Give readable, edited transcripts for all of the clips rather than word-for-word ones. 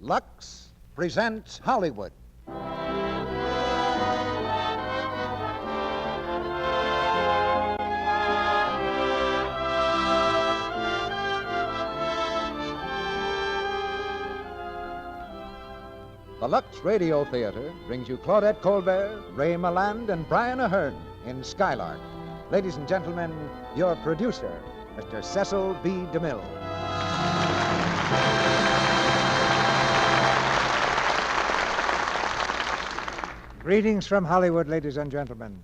Lux presents Hollywood. The Lux Radio Theatre brings you Claudette Colbert, Ray Milland, and Brian Ahern in Skylark. Ladies and gentlemen, your producer, Mr. Cecil B. DeMille. Greetings from Hollywood, ladies and gentlemen.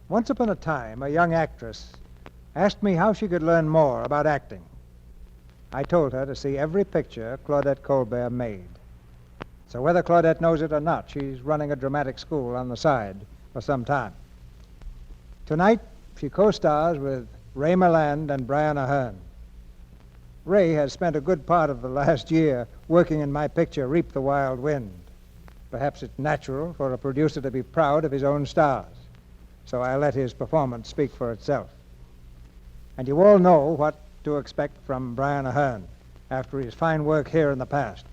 Once upon a time, a young actress asked me how she could learn more about acting. I told her to see every picture Claudette Colbert made. So whether Claudette knows it or not, she's running a dramatic school on the side for some time. Tonight, she co-stars with Ray Milland and Brian Ahern. Ray has spent a good part of the last year working in my picture, Reap the Wild Wind. Perhaps it's natural for a producer to be proud of his own stars, so I let his performance speak for itself. And you all know what to expect from Brian Ahern after his fine work here in the past.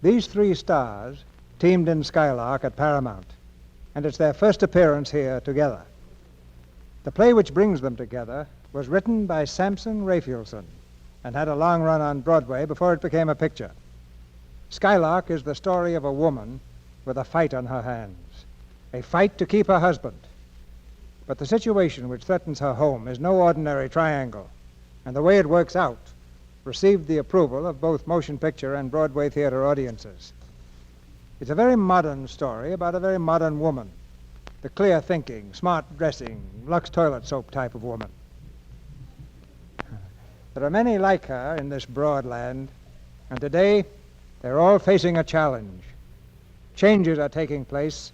These three stars teamed in Skylark at Paramount, and it's their first appearance here together. The play which brings them together was written by Samson Raphaelson and had a long run on Broadway before it became a picture. Skylark is the story of a woman with a fight on her hands, a fight to keep her husband. But the situation which threatens her home is no ordinary triangle, and the way it works out received the approval of both motion picture and Broadway theater audiences. It's a very modern story about a very modern woman, the clear-thinking, smart-dressing, Lux toilet soap type of woman. There are many like her in this broad land, and today they're all facing a challenge. Changes are taking place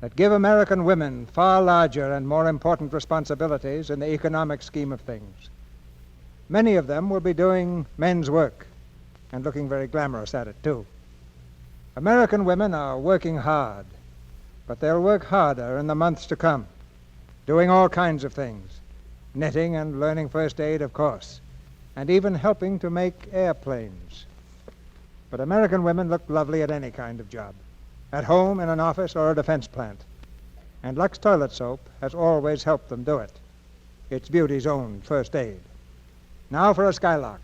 that give American women far larger and more important responsibilities in the economic scheme of things. Many of them will be doing men's work and looking very glamorous at it, too. American women are working hard, but they'll work harder in the months to come, doing all kinds of things, knitting and learning first aid, of course, and even helping to make airplanes. But American women look lovely at any kind of job, at home, in an office, or a defense plant. And Lux toilet soap has always helped them do it. It's beauty's own first aid. Now for a Skylark,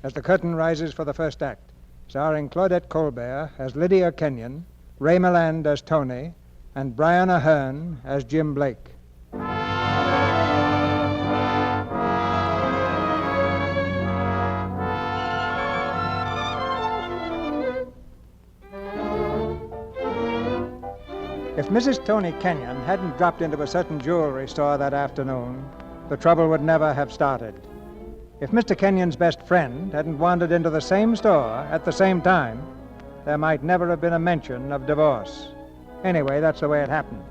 as the curtain rises for the first act, starring Claudette Colbert as Lydia Kenyon, Ray Milland as Tony, and Brian Ahern as Jim Blake. If Mrs. Tony Kenyon hadn't dropped into a certain jewelry store that afternoon, the trouble would never have started. If Mr. Kenyon's best friend hadn't wandered into the same store at the same time, there might never have been a mention of divorce. Anyway, that's the way it happened.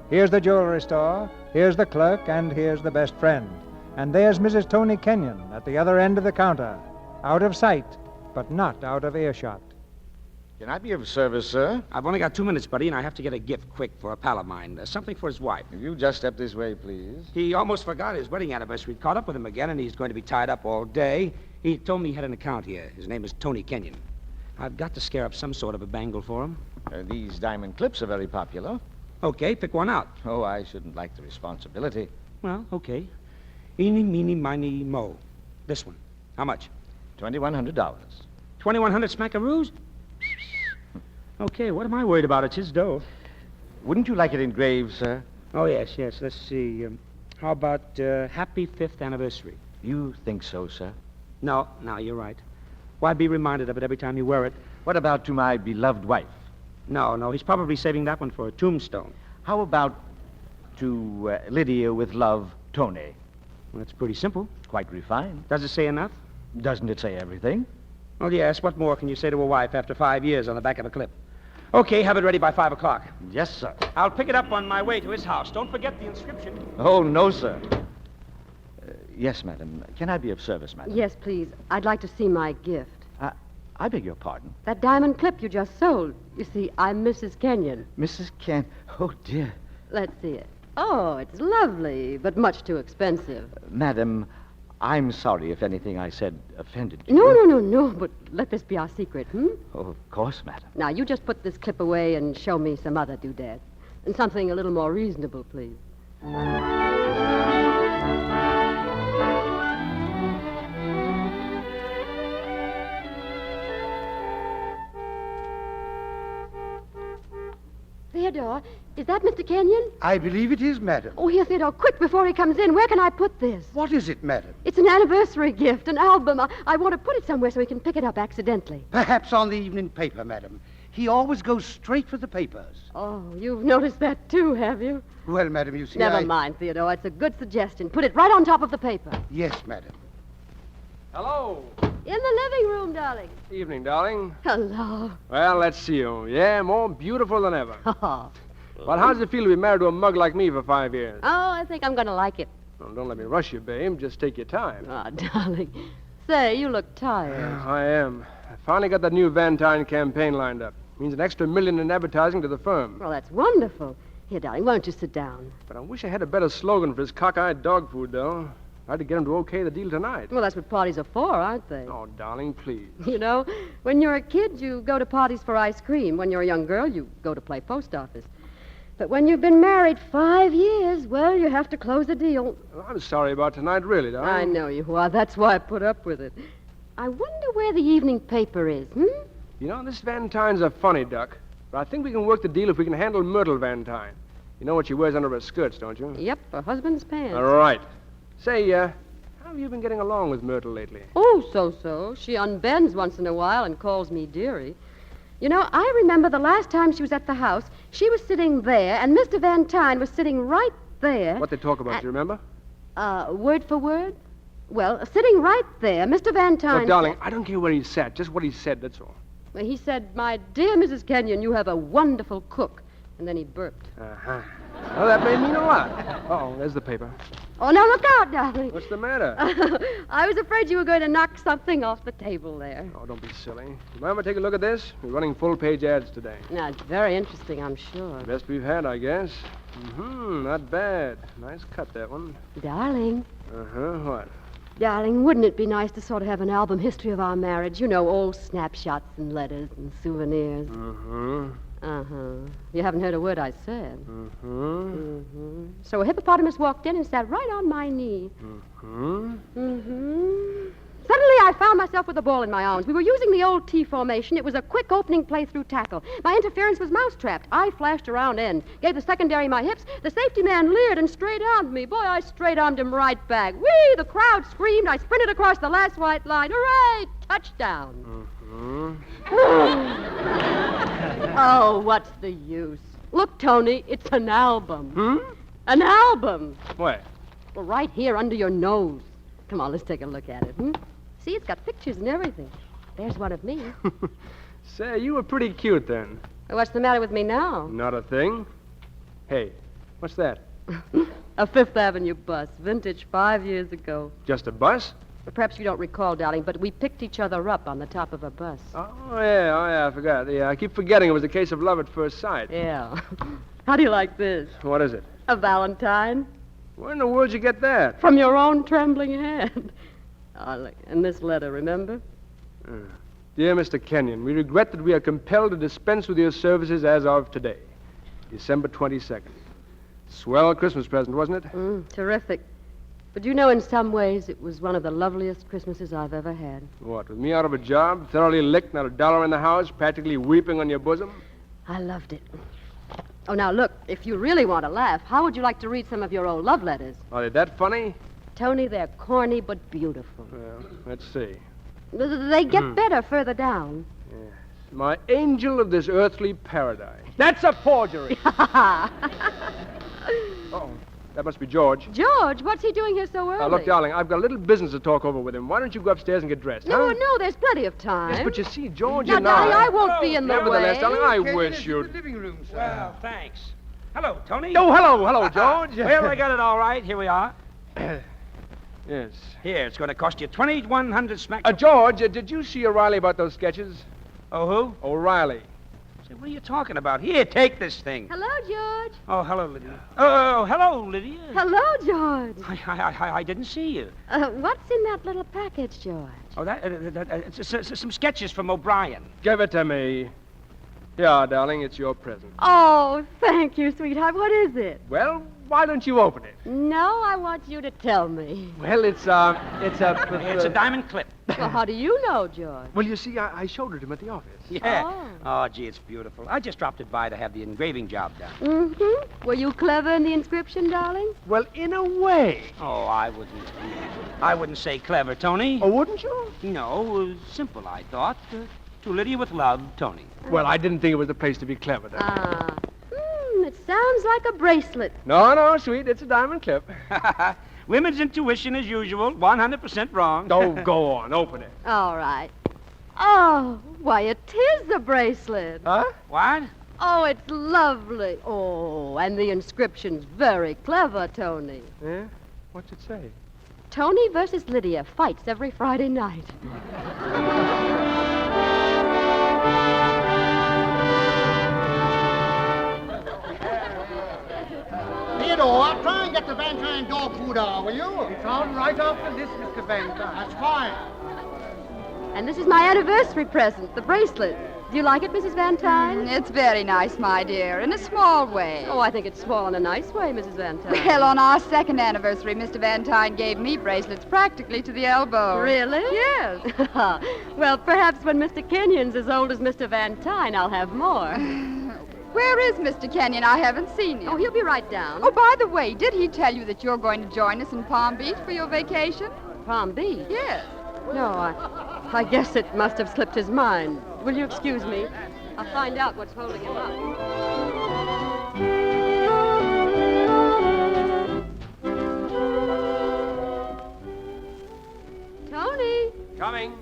Here's the jewelry store, here's the clerk, and here's the best friend. And there's Mrs. Tony Kenyon at the other end of the counter, out of sight, but not out of earshot. Can I be of service, sir? I've only got 2 minutes, buddy, and I have to get a gift quick for a pal of mine. Something for his wife. If you just step this way, please. He almost forgot his wedding anniversary. Caught up with him again, and he's going to be tied up all day. He told me he had an account here. His name is Tony Kenyon. I've got to scare up some sort of a bangle for him. These diamond clips are very popular. Okay, pick one out. Oh, I shouldn't like the responsibility. Well, okay. Eeny, meeny, miny, mo. This one. How much? $2,100. 2,100 smackaroos? Okay, what am I worried about? It's his dough. Wouldn't you like it engraved, sir? Oh, yes. Let's see. How about Happy 5th Anniversary? You think so, sir? No, you're right. Why be reminded of it every time you wear it? What about to my beloved wife? No, he's probably saving that one for a tombstone. How about to Lydia with love, Tony? Well, that's pretty simple. Quite refined. Does it say enough? Doesn't it say everything? Well, yes. What more can you say to a wife after 5 years on the back of a clip? Okay, have it ready by 5 o'clock. Yes, sir. I'll pick it up on my way to his house. Don't forget the inscription. Oh, no, sir. Yes, madam. Can I be of service, madam? Yes, please. I'd like to see my gift. I beg your pardon. That diamond clip you just sold. You see, I'm Mrs. Kenyon. Mrs. Ken. Oh, dear. Let's see it. Oh, it's lovely, but much too expensive. Madam, I'm sorry if anything I said offended you. No, but let this be our secret, Oh, of course, madam. Now, you just put this clip away and show me some other doodad. And something a little more reasonable, please. Theodore, is that Mr. Kenyon? I believe it is, madam. Oh, here, Theodore, quick, before he comes in. Where can I put this? What is it, madam? It's an anniversary gift, an album. I want to put it somewhere so he can pick it up accidentally. Perhaps on the evening paper, madam. He always goes straight for the papers. Oh, you've noticed that too, have you? Well, madam, you see, Never mind, Theodore. It's a good suggestion. Put it right on top of the paper. Yes, madam. Hello. In the living room, darling. Evening, darling. Hello. Well, let's see you. Yeah, more beautiful than ever. Oh, Well, how does it feel to be married to a mug like me for 5 years? I think I'm going to like it. Well, don't let me rush you, babe. Just take your time. Oh, darling. Say, you look tired. I am. I finally got that new Valentine campaign lined up. Means an extra $1 million in advertising to the firm. Well, that's wonderful. Here, darling, why don't you sit down? But I wish I had a better slogan for this cockeyed dog food, though. I had to get him to okay the deal tonight. Well, that's what parties are for, aren't they? Oh, darling, please. You know, when you're a kid, you go to parties for ice cream. When you're a young girl, you go to play post office. But when you've been married 5 years, well, you have to close the deal. Well, I'm sorry about tonight, really, darling. I know you are. That's why I put up with it. I wonder where the evening paper is, You know, this Valentine's a funny duck. But I think we can work the deal if we can handle Myrtle Valentine. You know what she wears under her skirts, don't you? Yep, her husband's pants. All right. Say, how have you been getting along with Myrtle lately? Oh, so-so. She unbends once in a while and calls me dearie. You know, I remember the last time she was at the house, she was sitting there, and Mr. Van Tyne was sitting right there. What they talk about, do you remember? Word for word? Well, sitting right there, Mr. Van Tyne... Look, darling, I don't care where he sat, just what he said, that's all. Well, he said, "My dear Mrs. Kenyon, you have a wonderful cook." And then he burped. Uh-huh. Well, that may mean a lot. Uh-oh, there's the paper. Oh, now look out, darling. What's the matter? I was afraid you were going to knock something off the table there. Oh, don't be silly. You mind if I take a look at this? We're running full-page ads today. Now, it's very interesting, I'm sure. Best we've had, I guess. Not bad. Nice cut, that one. Darling. Uh-huh, what? Darling, wouldn't it be nice to sort of have an album history of our marriage? You know, old snapshots and letters and souvenirs. You haven't heard a word I said. So a hippopotamus walked in and sat right on my knee. Suddenly, I found myself with a ball in my arms. We were using the old T formation. It was a quick opening play through tackle. My interference was mousetrapped. I flashed around end, gave the secondary my hips. The safety man leered and straight-armed me. Boy, I straight-armed him right back. Whee! The crowd screamed. I sprinted across the last white line. Hooray! Touchdown. Oh, what's the use? Look, Tony, it's an album. An album. Where? Well, right here under your nose. Come on, let's take a look at it. See, it's got pictures and everything. There's one of me. Say, you were pretty cute then. What's the matter with me now? Not a thing. Hey, what's that? A Fifth Avenue bus, vintage 5 years ago. Just a bus? Perhaps you don't recall, darling, but we picked each other up on the top of a bus. Oh, yeah, I forgot. Yeah, I keep forgetting it was a case of love at first sight. Yeah. How do you like this? What is it? A Valentine. Where in the world did you get that? From your own trembling hand. Oh, look, and this letter, remember? Dear Mr. Kenyon, we regret that we are compelled to dispense with your services as of today, December 22nd. Swell Christmas present, wasn't it? Terrific. But you know, in some ways, it was one of the loveliest Christmases I've ever had. What, with me out of a job, thoroughly licked, not a dollar in the house, practically weeping on your bosom? I loved it. Oh, now, look, if you really want to laugh, how would you like to read some of your old love letters? Are they that funny? Tony, they're corny but beautiful. Well, let's see. They get better further down. Yes. My angel of this earthly paradise. That's a forgery! Uh-oh. That must be George. George, what's he doing here so early? Look, darling, I've got a little business to talk over with him. Why don't you go upstairs and get dressed, No, huh? no, there's plenty of time. Yes, but you see, George Now, and darling, I won't be in the Nevertheless, way. darling, I Kenyon, wish this is you'd... the living room, sir. Well, thanks. Hello, Tony. Oh, hello, George. Well, I got it all right. Here we are. Yes. Here, it's going to cost you 2,100 smack... George, did you see O'Reilly about those sketches? Oh, who? O'Reilly. Say, what are you talking about? Here, take this thing. Hello, George. Oh, hello, Lydia. Oh, hello, Lydia. Hello, George. I didn't see you. What's in that little package, George? Oh, it's some sketches from O'Brien. Give it to me. Yeah, darling, it's your present. Oh, thank you, sweetheart. What is it? Well, why don't you open it? No, I want you to tell me. Well, it's a... It's a diamond clip. Well, how do you know, George? Well, you see, I showed it to him at the office. Yeah. Oh, gee, it's beautiful. I just dropped it by to have the engraving job done. Mm-hmm. Were you clever in the inscription, darling? Well, in a way. Oh, I wouldn't say clever, Tony. Oh, wouldn't you? No, simple, I thought. To Lydia with love, Tony. Well, I didn't think it was the place to be clever, darling. It sounds like a bracelet. No, sweet, it's a diamond clip. Women's intuition, as usual, 100% wrong. Oh, go on, open it. All right. Oh, why, it is a bracelet. Huh? What? Oh, it's lovely. Oh, and the inscription's very clever, Tony. Yeah? What's it say? Tony versus Lydia fights every Friday night. Theodore, try and get the Van Tine dog food out, will you? It's on right after this, Mr. Van Dyke. That's fine. And this is my anniversary present, the bracelet. Do you like it, Mrs. Van Tine? It's very nice, my dear, in a small way. Oh, I think it's small in a nice way, Mrs. Van Tine. Well, on our second anniversary, Mr. Van Tine gave me bracelets practically to the elbow. Really? Yes. Well, perhaps when Mr. Kenyon's as old as Mr. Van Tine, I'll have more. Where is Mr. Kenyon? I haven't seen him. Oh, he'll be right down. Oh, by the way, did he tell you that you're going to join us in Palm Beach for your vacation? Palm Beach? Yes. No, I guess it must have slipped his mind. Will you excuse me? I'll find out what's holding him up. Tony! Coming.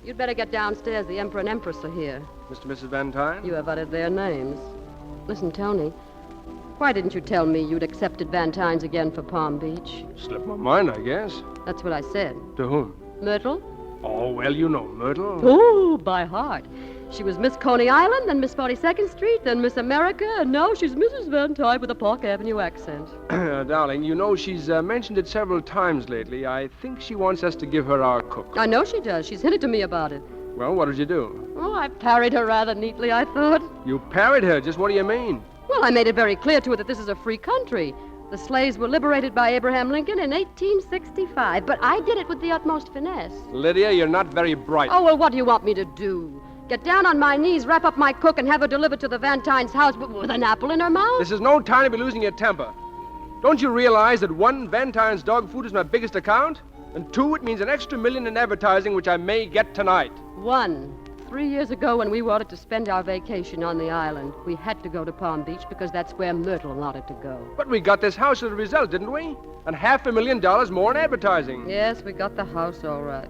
You'd better get downstairs. The Emperor and Empress are here. Mr. and Mrs. Van Tine? You have uttered their names. Listen, Tony, why didn't you tell me you'd accepted Van Tine's again for Palm Beach? Slipped my mind, I guess. That's what I said. To whom? Myrtle? Oh, well, you know Myrtle. Oh, by heart. She was Miss Coney Island, then Miss 42nd Street, then Miss America, and now she's Mrs. Van Tine with a Park Avenue accent. Darling, you know she's mentioned it several times lately. I think she wants us to give her our cook. I know she does. She's hinted to me about it. Well, what did you do? Oh, I parried her rather neatly, I thought. You parried her. Just what do you mean? Well, I made it very clear to her that this is a free country. The slaves were liberated by Abraham Lincoln in 1865, but I did it with the utmost finesse. Lydia, you're not very bright. Oh, well, what do you want me to do? Get down on my knees, wrap up my cook, and have her delivered to the Van Tine's house with an apple in her mouth? This is no time to be losing your temper. Don't you realize that one, Van Tine's dog food is my biggest account? And two, it means an extra $1 million in advertising, which I may get tonight. 1. 3 years ago, when we wanted to spend our vacation on the island, we had to go to Palm Beach because that's where Myrtle wanted to go. But we got this house as a result, didn't we? And $500,000 more in advertising. Yes, we got the house all right.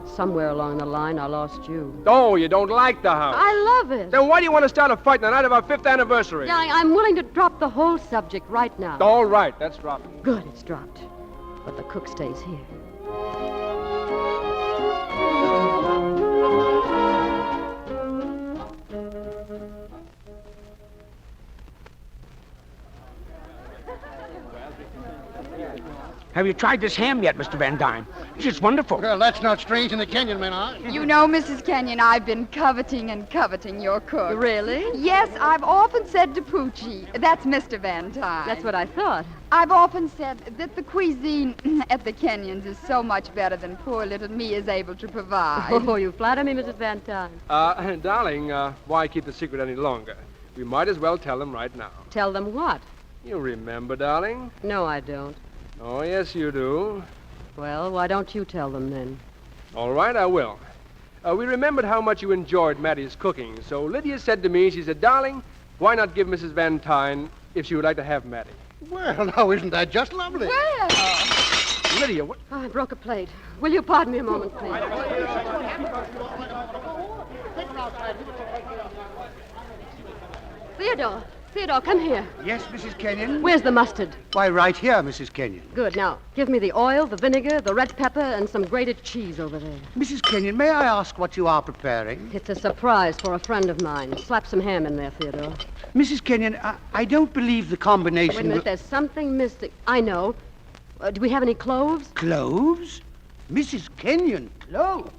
Somewhere along the line, I lost you. Oh, you don't like the house? I love it. Then why do you want to start a fight on the night of our 5th anniversary? Yeah, I'm willing to drop the whole subject right now. All right, that's dropping. Good, it's dropped. But the cook stays here. Have you tried this ham yet, Mr. Van Dyne? It's wonderful. Well, that's not strange in the Kenyon men, huh? You know, Mrs. Kenyon, I've been coveting your cook. Really? Yes, I've often said to Poochie, that's Mr. Van Tine. That's what I thought. I've often said that the cuisine at the Kenyons is so much better than poor little me is able to provide. Oh, you flatter me, Mrs. Van Tine. Darling, why keep the secret any longer? We might as well tell them right now. Tell them what? You remember, darling? No, I don't. Oh, yes, you do. Well, why don't you tell them then? All right, I will. We remembered how much you enjoyed Maddie's cooking, so Lydia said to me, she said, darling, why not give Mrs. Van Tine if she would like to have Maddie? Well, now, isn't that just lovely? Well, Lydia, what? Oh, I broke a plate. Will you pardon me a moment, please? Theodore. Theodore, come here. Yes, Mrs. Kenyon? Where's the mustard? Why, right here, Mrs. Kenyon. Good. Now, give me the oil, the vinegar, the red pepper, and some grated cheese over there. Mrs. Kenyon, may I ask what you are preparing? It's a surprise for a friend of mine. Slap some ham in there, Theodore. Mrs. Kenyon, I don't believe the combination... Wait a minute, there's something missing. I know. Do we have any cloves? Cloves? Mrs. Kenyon, cloves?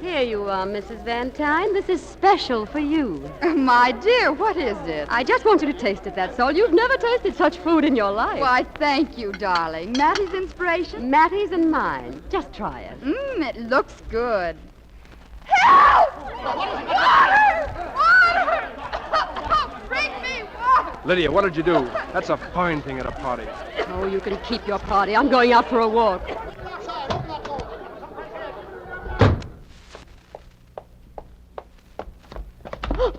Here you are, Mrs. Van Tyne. This is special for you. My dear, what is it? I just want you to taste it, that's all. You've never tasted such food in your life. Why, thank you, darling. Mattie's inspiration? Mattie's and mine. Just try it. It looks good. Help! Water! Water! Bring me water! Lydia, what did you do? That's a fine thing at a party. Oh, you can keep your party. I'm going out for a walk.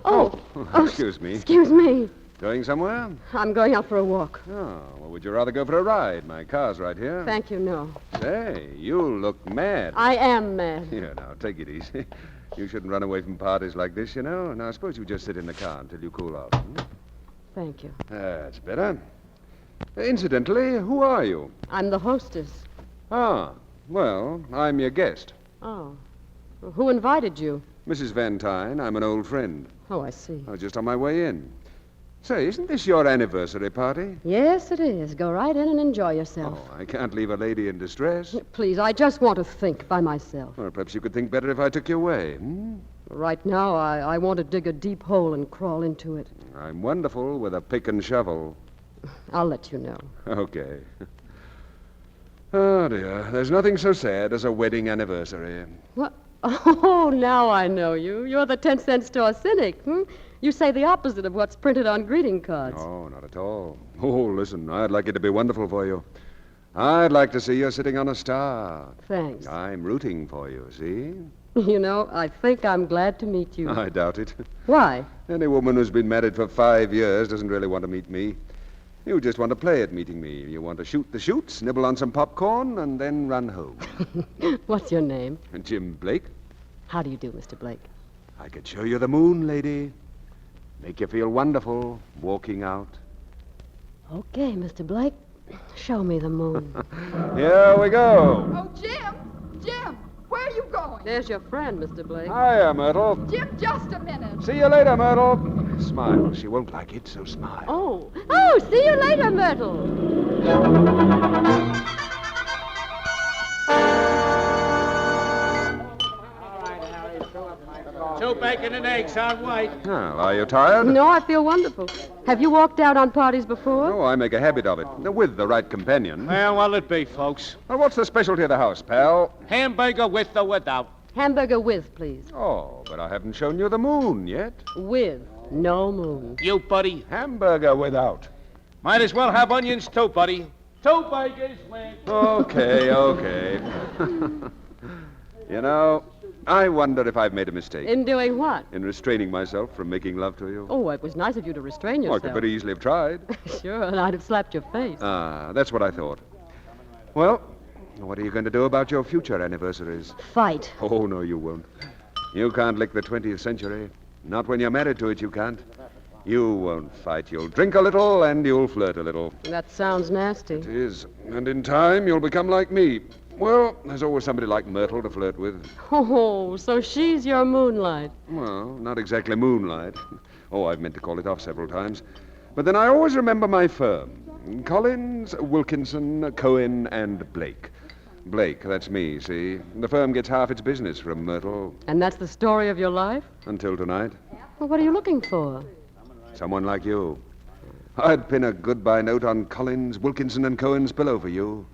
Oh, excuse me. Excuse me. Going somewhere? I'm going out for a walk. Oh, well, would you rather go for a ride? My car's right here. Thank you, no. Say, you look mad. I am mad. Here, now, take it easy. You shouldn't run away from parties like this, you know. Now, suppose you just sit in the car until you cool off. Thank you. That's better. Incidentally, who are you? I'm the hostess. Ah, well, I'm your guest. Oh. Who invited you? Mrs. Van Tyne, I'm an old friend. Oh, I see. I was just on my way in. Say, isn't this your anniversary party? Yes, it is. Go right in and enjoy yourself. Oh, I can't leave a lady in distress. Please, I just want to think by myself. Or perhaps you could think better if I took you away. Right now, I want to dig a deep hole and crawl into it. I'm wonderful with a pick and shovel. I'll let you know. Okay. Oh, dear. There's nothing so sad as a wedding anniversary. What? Oh, now I know you. You're the 10-cent store cynic, You say the opposite of what's printed on greeting cards. No, not at all. Oh, listen, I'd like it to be wonderful for you. I'd like to see you sitting on a star. Thanks. I'm rooting for you, see? You know, I think I'm glad to meet you. I doubt it. Why? Any woman who's been married for 5 years doesn't really want to meet me. You just want to play at meeting me. You want to shoot the chutes, nibble on some popcorn, and then run home. What's your name? Jim Blake. How do you do, Mr. Blake? I could show you the moon, lady. Make you feel wonderful walking out. Okay, Mr. Blake. Show me the moon. Here we go. Oh, Jim! Jim! Where are you going? There's your friend, Mr. Blake. Hiya, Myrtle. Jim, just a minute. See you later, Myrtle. Smile. She won't like it, so smile. Oh, see you later, Myrtle. Two bacon and eggs on white. Well, are you tired? No, I feel wonderful. Have you walked out on parties before? Oh, I make a habit of it. With the right companion. Well, what'll it be, folks? Well, what's the specialty of the house, pal? Hamburger with or without? Hamburger with, please. Oh, but I haven't shown you the moon yet. With. No moon. You, buddy? Hamburger without. Might as well have onions, too, buddy. Two burgers with... Okay. You know, I wonder if I've made a mistake. In doing what? In restraining myself from making love to you. Oh, it was nice of you to restrain Oh, I yourself. could very easily have tried. Sure, and I'd have slapped your face. Ah, that's what I thought. Well, what are you going to do about your future anniversaries? Fight. Oh, no, you won't. You can't lick the 20th century. Not when you're married to it, you can't. You won't fight. You'll drink a little and you'll flirt a little. That sounds nasty. It is. And in time, you'll become like me. Well, there's always somebody like Myrtle to flirt with. Oh, so she's your moonlight. Well, not exactly moonlight. Oh, I've meant to call it off several times. But then I always remember my firm. Collins, Wilkinson, Cohen, and Blake. Blake, that's me, see? The firm gets half its business from Myrtle. And that's the story of your life? Until tonight. Well, what are you looking for? Someone like you. I'd pin a goodbye note on Collins, Wilkinson, and Cohen's pillow for you.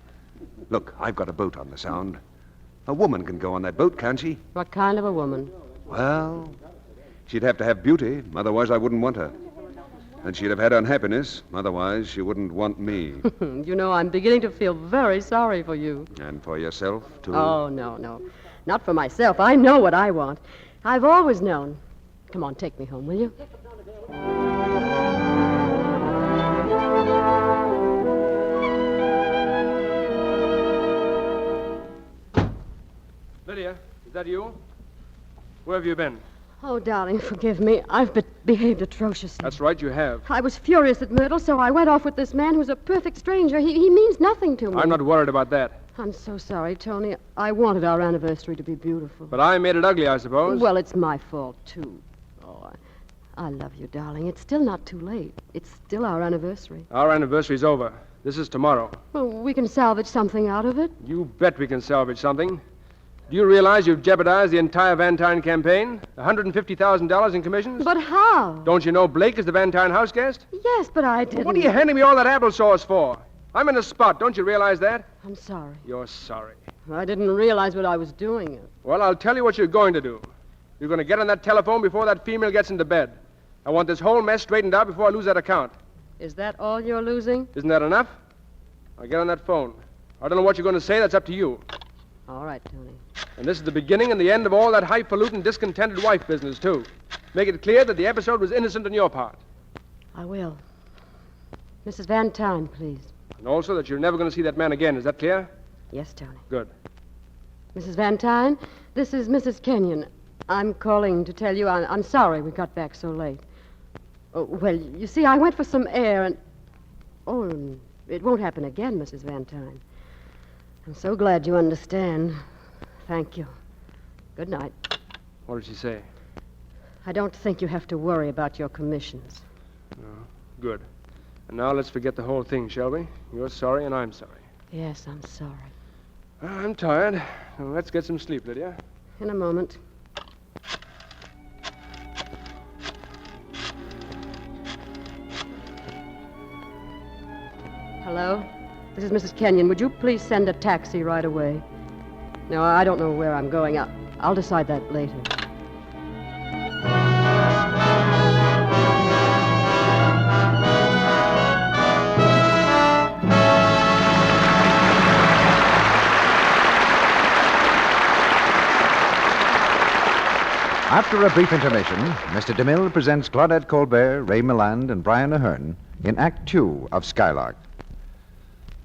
Look, I've got a boat on the Sound. A woman can go on that boat, can't she? What kind of a woman? Well, she'd have to have beauty, otherwise I wouldn't want her. And she'd have had unhappiness, otherwise she wouldn't want me. You know, I'm beginning to feel very sorry for you. And for yourself, too? Oh, no. Not for myself. I know what I want. I've always known. Come on, take me home, will you? Lydia, is that you? Where have you been? Oh, darling, forgive me. I've behaved atrociously. That's right, you have. I was furious at Myrtle, so I went off with this man who's a perfect stranger. He means nothing to me. I'm not worried about that. I'm so sorry, Tony. I wanted our anniversary to be beautiful. But I made it ugly, I suppose. Well, it's my fault, too. Oh, I love you, darling. It's still not too late. It's still our anniversary. Our anniversary's over. This is tomorrow. Well, we can salvage something out of it. You bet we can salvage something. Do you realize you've jeopardized the entire Van Tyne campaign? $150,000 in commissions? But how? Don't you know Blake is the Van Tyne house guest? Yes, but I didn't. What are you handing me all that applesauce for? I'm in a spot. Don't you realize that? I'm sorry. You're sorry. I didn't realize what I was doing. Well, I'll tell you what you're going to do. You're going to get on that telephone before that female gets into bed. I want this whole mess straightened out before I lose that account. Is that all you're losing? Isn't that enough? I'll get on that phone. I don't know what you're going to say. That's up to you. All right, Tony. And this is the beginning and the end of all that highfalutin, discontented wife business, too. Make it clear that the episode was innocent on your part. I will. Mrs. Van Tyne, please. And also that you're never going to see that man again. Is that clear? Yes, Tony. Good. Mrs. Van Tyne, this is Mrs. Kenyon. I'm calling to tell you I'm sorry we got back so late. Oh, well, you see, I went for some air and... Oh, it won't happen again, Mrs. Van Tyne. I'm so glad you understand. Thank you. Good night. What did she say? I don't think you have to worry about your commissions. No. Good. And now let's forget the whole thing, shall we? You're sorry and I'm sorry. Yes, I'm sorry. I'm tired. Well, let's get some sleep, Lydia. In a moment. Hello? This is Mrs. Kenyon. Would you please send a taxi right away? No, I don't know where I'm going. I'll decide that later. After a brief intermission, Mr. DeMille presents Claudette Colbert, Ray Milland, and Brian Ahern in Act 2 of Skylark.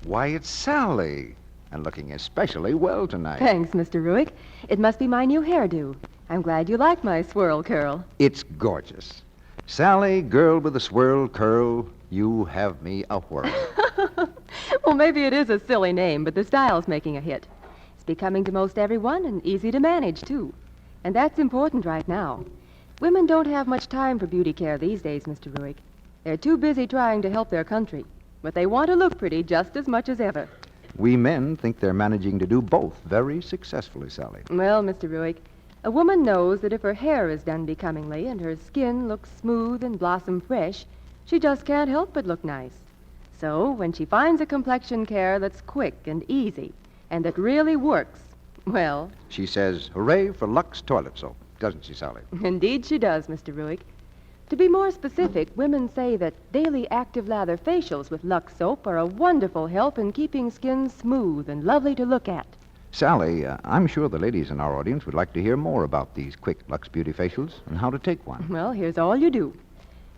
Why, it's Sally, and looking especially well tonight. Thanks, Mr. Ruick. It must be my new hairdo. I'm glad you like my swirl curl. It's gorgeous. Sally, girl with a swirl curl, you have me a whirl. Well, maybe it is a silly name, but the style's making a hit. It's becoming to most everyone and easy to manage, too. And that's important right now. Women don't have much time for beauty care these days, Mr. Ruick. They're too busy trying to help their country. But they want to look pretty just as much as ever. We men think they're managing to do both very successfully, Sally. Well, Mr. Ruick, a woman knows that if her hair is done becomingly and her skin looks smooth and blossom fresh, she just can't help but look nice. So when she finds a complexion care that's quick and easy and that really works, well... She says, hooray for Lux toilet soap, doesn't she, Sally? Indeed she does, Mr. Ruick. To be more specific, women say that daily active lather facials with Lux soap are a wonderful help in keeping skin smooth and lovely to look at. Sally, I'm sure the ladies in our audience would like to hear more about these quick Lux Beauty facials and how to take one. Well, here's all you do.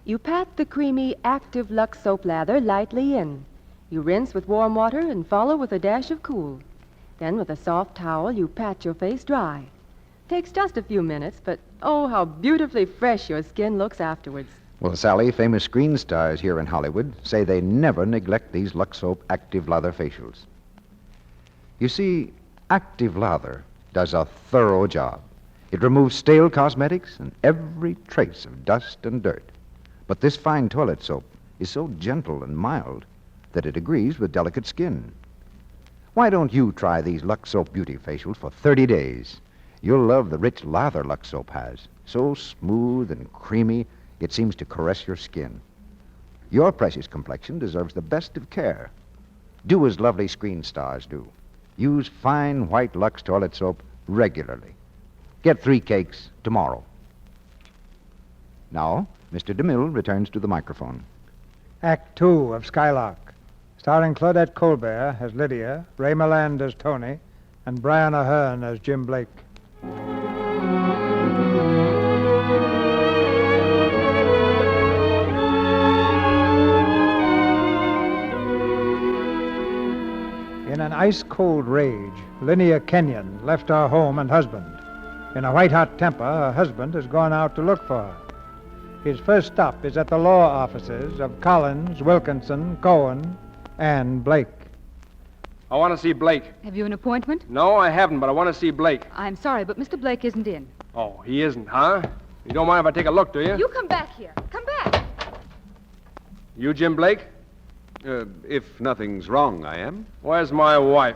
You pat the creamy, active Lux soap lather lightly in. You rinse with warm water and follow with a dash of cool. Then with a soft towel, you pat your face dry. Takes just a few minutes, but oh, how beautifully fresh your skin looks afterwards. Well, Sally, famous screen stars here in Hollywood say they never neglect these Lux Soap Active Lather facials. You see, Active Lather does a thorough job. It removes stale cosmetics and every trace of dust and dirt. But this fine toilet soap is so gentle and mild that it agrees with delicate skin. Why don't you try these Lux Soap Beauty facials for 30 days? You'll love the rich lather Lux Soap has. So smooth and creamy, it seems to caress your skin. Your precious complexion deserves the best of care. Do as lovely screen stars do. Use fine white Lux toilet soap regularly. Get 3 cakes tomorrow. Now, Mr. DeMille returns to the microphone. Act 2 of Skylark, starring Claudette Colbert as Lydia, Ray Milland as Tony, and Brian Ahern as Jim Blake. In an ice-cold rage, Linnea Kenyon left her home and husband. In a white-hot temper, her husband has gone out to look for her. His first stop is at the law offices of Collins, Wilkinson, Cohen, and Blake. I want to see Blake. Have you an appointment? No, I haven't, but I want to see Blake. I'm sorry, but Mr. Blake isn't in. Oh, he isn't, huh? You don't mind if I take a look, do you? You come back here. Come back. You Jim Blake? If nothing's wrong, I am. Where's my wife?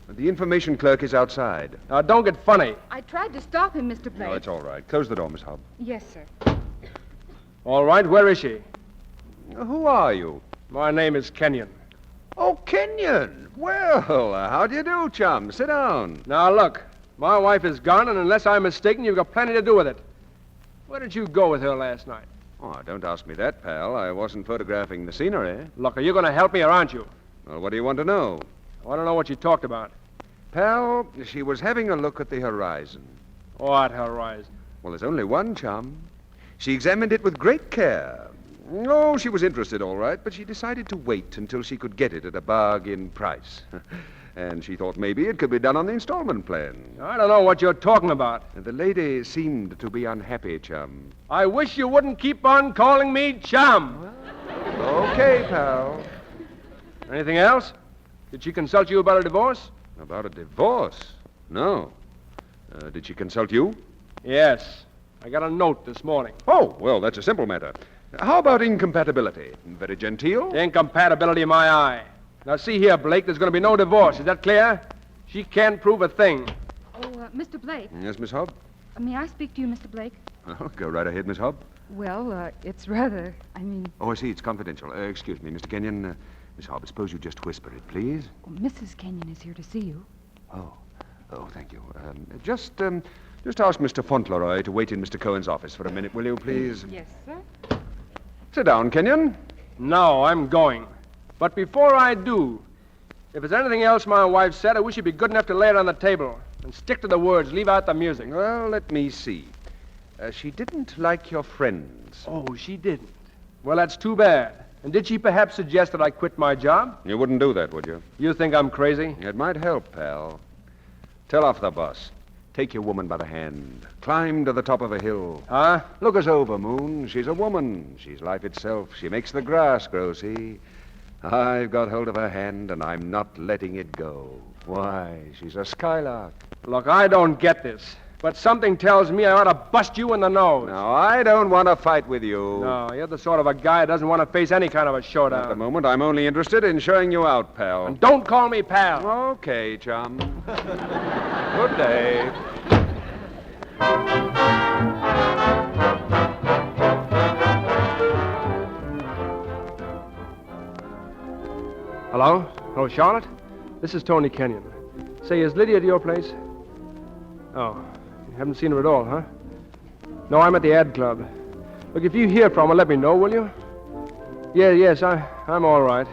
The information clerk is outside. Now, don't get funny. I tried to stop him, Mr. Blake. No, it's all right. Close the door, Miss Hobb. Yes, sir. All right, where is she? Who are you? My name is Kenyon. Oh, Kenyon. Well, how do you do, chum? Sit down. Now, look. My wife is gone, and unless I'm mistaken, you've got plenty to do with it. Where did you go with her last night? Oh, don't ask me that, pal. I wasn't photographing the scenery. Look, are you going to help me or aren't you? Well, what do you want to know? I want to know what you talked about. Pal, she was having a look at the horizon. What horizon? Well, there's only one, chum. She examined it with great care. Oh, she was interested, all right, but she decided to wait until she could get it at a bargain price. And she thought maybe it could be done on the installment plan. I don't know what you're talking about. The lady seemed to be unhappy, chum. I wish you wouldn't keep on calling me chum. Okay, pal. Anything else? Did she consult you about a divorce? About a divorce? No. Did she consult you? Yes. I got a note this morning. Oh, well, that's a simple matter. How about incompatibility? Very genteel? Incompatibility in my eye. Now, see here, Blake, there's going to be no divorce. Is that clear? She can't prove a thing. Oh, Mr. Blake. Yes, Miss Hobb? May I speak to you, Mr. Blake? Oh, go right ahead, Miss Hobb. Well, it's rather, Oh, I see. It's confidential. Excuse me, Mr. Kenyon. Miss Hobb, suppose you just whisper it, please. Mrs. Kenyon is here to see you. Oh, thank you. Just ask Mr. Fauntleroy to wait in Mr. Cohen's office for a minute, will you, please? Yes, sir. Sit down, Kenyon. No, I'm going. But before I do, if there's anything else my wife said, I wish you'd be good enough to lay it on the table. And stick to the words. Leave out the music. Well, let me see. She didn't like your friends. Oh, she didn't. Well, that's too bad. And did she perhaps suggest that I quit my job? You wouldn't do that, would you? You think I'm crazy? It might help, pal. Tell off the bus. Take your woman by the hand. Climb to the top of a hill. Huh? Look us over, Moon. She's a woman. She's life itself. She makes the grass grow, see? I've got hold of her hand, and I'm not letting it go. Why, she's a skylark. Look, I don't get this. But something tells me I ought to bust you in the nose. Now, I don't want to fight with you. No, you're the sort of a guy who doesn't want to face any kind of a showdown. At the moment, I'm only interested in showing you out, pal. And don't call me pal. Okay, chum. Good day. Hello? Hello, Charlotte? This is Tony Kenyon. Say, is Lydia at your place? Oh, you haven't seen her at all, huh? No, I'm at the ad club. Look, if you hear from her, let me know, will you? Yes, I'm all right.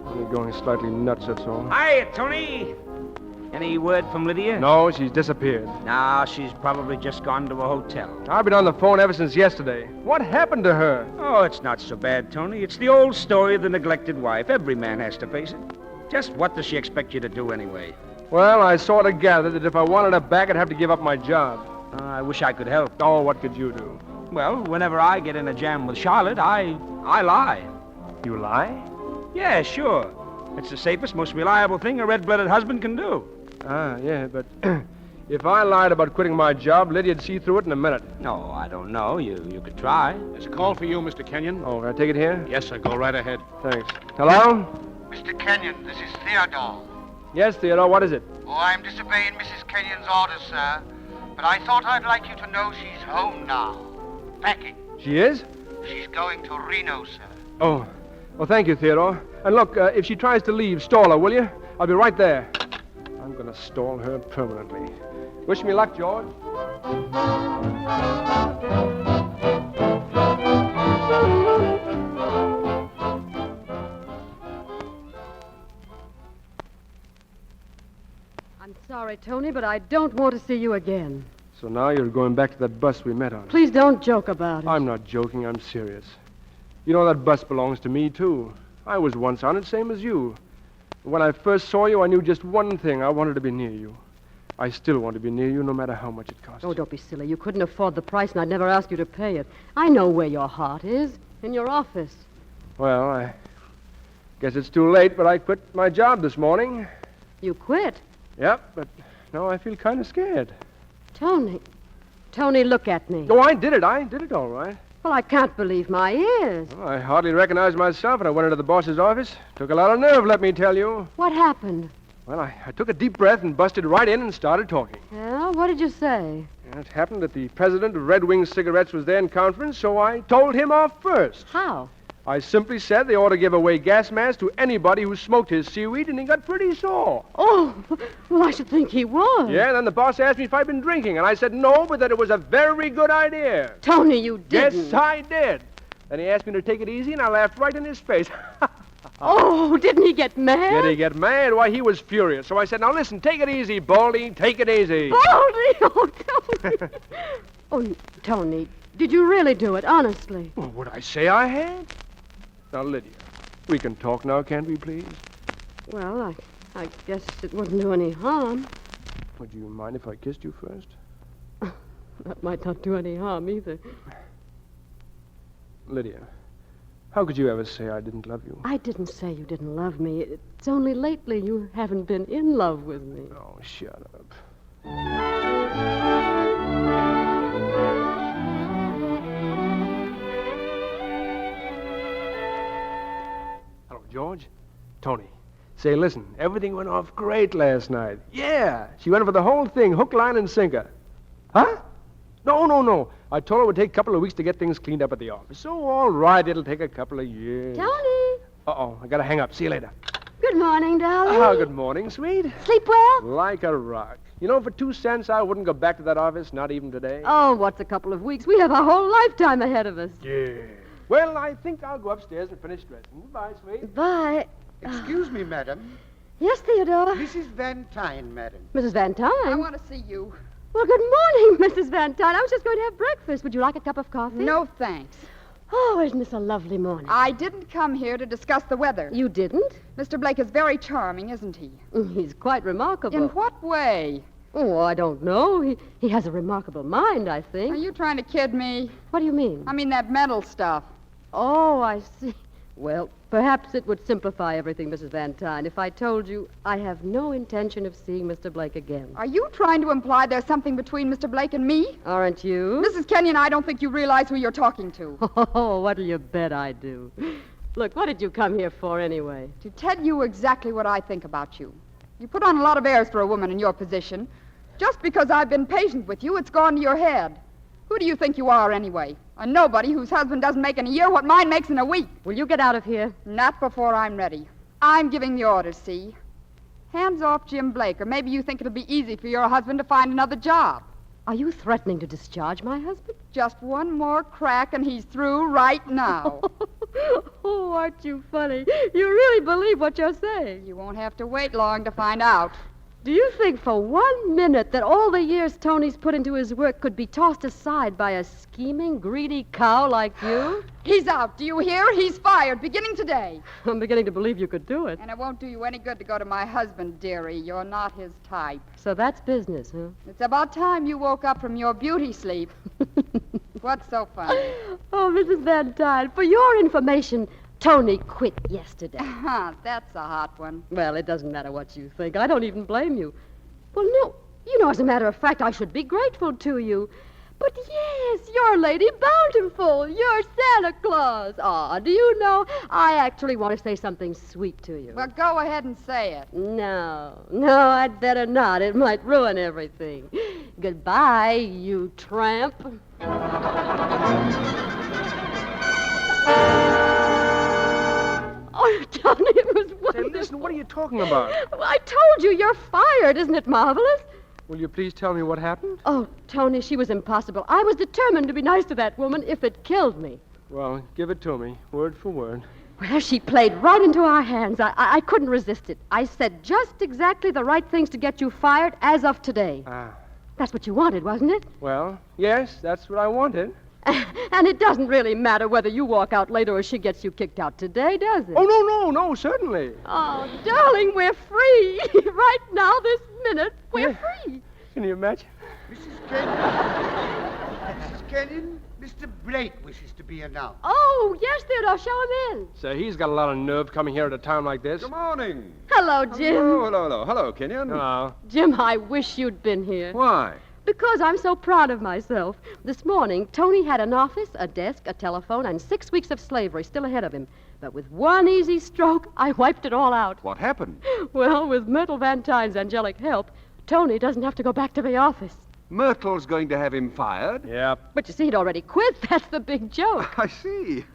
Only going slightly nuts, that's all. Hi, Tony. Any word from Lydia? No, she's disappeared. No, she's probably just gone to a hotel. I've been on the phone ever since yesterday. What happened to her? Oh, it's not so bad, Tony. It's the old story of the neglected wife. Every man has to face it. Just what does she expect you to do anyway? Well, I sort of gathered that if I wanted her back, I'd have to give up my job. I wish I could help. Oh, what could you do? Well, whenever I get in a jam with Charlotte, I lie. You lie? Yeah, sure. It's the safest, most reliable thing a red-blooded husband can do. Yeah, but if I lied about quitting my job, Lydia'd see through it in a minute. No, I don't know. You could try. There's a call for you, Mr. Kenyon. Oh, can I take it here? Yes, sir. Go right ahead. Thanks. Hello? Mr. Kenyon, this is Theodore. Yes, Theodore, what is it? Oh, I'm disobeying Mrs. Kenyon's orders, sir. But I thought I'd like you to know she's home now. Packing. She is? She's going to Reno, sir. Oh, well, thank you, Theodore. And look, if she tries to leave, stall her, will you? I'll be right there. I'm going to stall her permanently. Wish me luck, George. I'm sorry, Tony, but I don't want to see you again. So now you're going back to that bus we met on. Please don't joke about it. I'm not joking. I'm serious. You know, that bus belongs to me, too. I was once on it, same as you. When I first saw you, I knew just one thing. I wanted to be near you. I still want to be near you no matter how much it costs. Oh, don't be silly. You couldn't afford the price, and I'd never ask you to pay it. I know where your heart is. In your office. Well, I guess it's too late, but I quit my job this morning. You quit? Yep, but now I feel kind of scared. Tony. Tony, look at me. Oh, I did it all right. Well, I can't believe my ears. Well, I hardly recognized myself when I went into the boss's office. Took a lot of nerve, let me tell you. What happened? Well, I took a deep breath and busted right in and started talking. Well, what did you say? It happened that the president of Red Wing Cigarettes was there in conference, so I told him off first. How? I simply said they ought to give away gas masks to anybody who smoked his seaweed, and he got pretty sore. Oh, well, I should think he was. Yeah, then the boss asked me if I'd been drinking, and I said no, but that it was a very good idea. Tony, you didn't. Yes, I did. Then he asked me to take it easy, and I laughed right in his face. Oh, didn't he get mad? Did he get mad? Why, he was furious. So I said, now listen, take it easy, Baldy, take it easy. Baldy? Oh, Tony. Oh, Tony, did you really do it, honestly? Well, would I say I had? Now, Lydia, we can talk now, can't we, please? Well, I guess it wouldn't do any harm. Would you mind if I kissed you first? That might not do any harm either. Lydia, how could you ever say I didn't love you? I didn't say you didn't love me. It's only lately you haven't been in love with me. Oh, shut up. Hello, George. Tony. Say, listen, everything went off great last night. Yeah, she went for the whole thing, hook, line, and sinker. Huh? No. I told her it would take a couple of weeks to get things cleaned up at the office. So, all right, it'll take a couple of years. Tony! Uh-oh, I gotta hang up. See you later. Good morning, darling. Oh, good morning, sweet. Sleep well? Like a rock. You know, for 2 cents, I wouldn't go back to that office, not even today. Oh, what's a couple of weeks? We have a whole lifetime ahead of us. Yeah. Well, I think I'll go upstairs and finish dressing. Goodbye, sweet. Bye. Excuse me, madam. Yes, Theodore? Mrs. Van Tyne, madam. Mrs. Van Tyne? I want to see you. Well, good morning, Mrs. Van Tyne. I was just going to have breakfast. Would you like a cup of coffee? No, thanks. Oh, isn't this a lovely morning? I didn't come here to discuss the weather. You didn't? Mr. Blake is very charming, isn't he? He's quite remarkable. In what way? Oh, I don't know. He has a remarkable mind, I think. Are you trying to kid me? What do you mean? I mean that mental stuff. Oh, I see. Well, perhaps it would simplify everything, Mrs. Van Tyne, if I told you I have no intention of seeing Mr. Blake again. Are you trying to imply there's something between Mr. Blake and me? Aren't you? Mrs. Kenyon, I don't think you realize who you're talking to. Oh, what'll you bet I do? Look, what did you come here for anyway? To tell you exactly what I think about you. You put on a lot of airs for a woman in your position. Just because I've been patient with you, it's gone to your head. Who do you think you are, anyway? A nobody whose husband doesn't make in a year what mine makes in a week. Will you get out of here? Not before I'm ready. I'm giving the orders, see? Hands off Jim Blake, or maybe you think it'll be easy for your husband to find another job. Are you threatening to discharge my husband? Just one more crack and he's through right now. Oh, aren't you funny? You really believe what you're saying. You won't have to wait long to find out. Do you think for 1 minute that all the years Tony's put into his work could be tossed aside by a scheming, greedy cow like you? He's out. Do you hear? He's fired, beginning today. I'm beginning to believe you could do it. And it won't do you any good to go to my husband, dearie. You're not his type. So that's business, huh? It's about time you woke up from your beauty sleep. What's so funny? Oh, Mrs. Van Tyne, for your information, Tony quit yesterday. That's a hot one. Well, it doesn't matter what you think. I don't even blame you. Well, no. You know, as a matter of fact, I should be grateful to you. But yes, you're Lady Bountiful. You're Santa Claus. Ah, do you know, I actually want to say something sweet to you. Well, go ahead and say it. No, I'd better not. It might ruin everything. Goodbye, you tramp. Oh, Tony, it was wonderful. Say, listen, what are you talking about? Well, I told you, you're fired. Isn't it marvelous? Will you please tell me what happened? Oh, Tony, she was impossible. I was determined to be nice to that woman if it killed me. Well, give it to me, word for word. Well, she played right into our hands. I couldn't resist it. I said just exactly the right things to get you fired as of today. Ah. That's what you wanted, wasn't it? Well, yes, that's what I wanted. And it doesn't really matter whether you walk out later or she gets you kicked out today, does it? Oh, no, certainly. Oh, darling, we're free. Right now, this minute, we're free. Can you imagine? Mrs. Kenyon? Mrs. Kenyon, Mr. Blake wishes to be announced. Oh, yes, Theodore, show him in. Sir, he's got a lot of nerve coming here at a time like this. Good morning. Hello, Jim. Hello, Kenyon. Hello. Jim, I wish you'd been here. Why? Because I'm so proud of myself. This morning, Tony had an office, a desk, a telephone, and 6 weeks of slavery still ahead of him. But with one easy stroke, I wiped it all out. What happened? Well, with Myrtle Van Tyne's angelic help, Tony doesn't have to go back to the office. Myrtle's going to have him fired? Yeah. But you see, he'd already quit. That's the big joke. I see.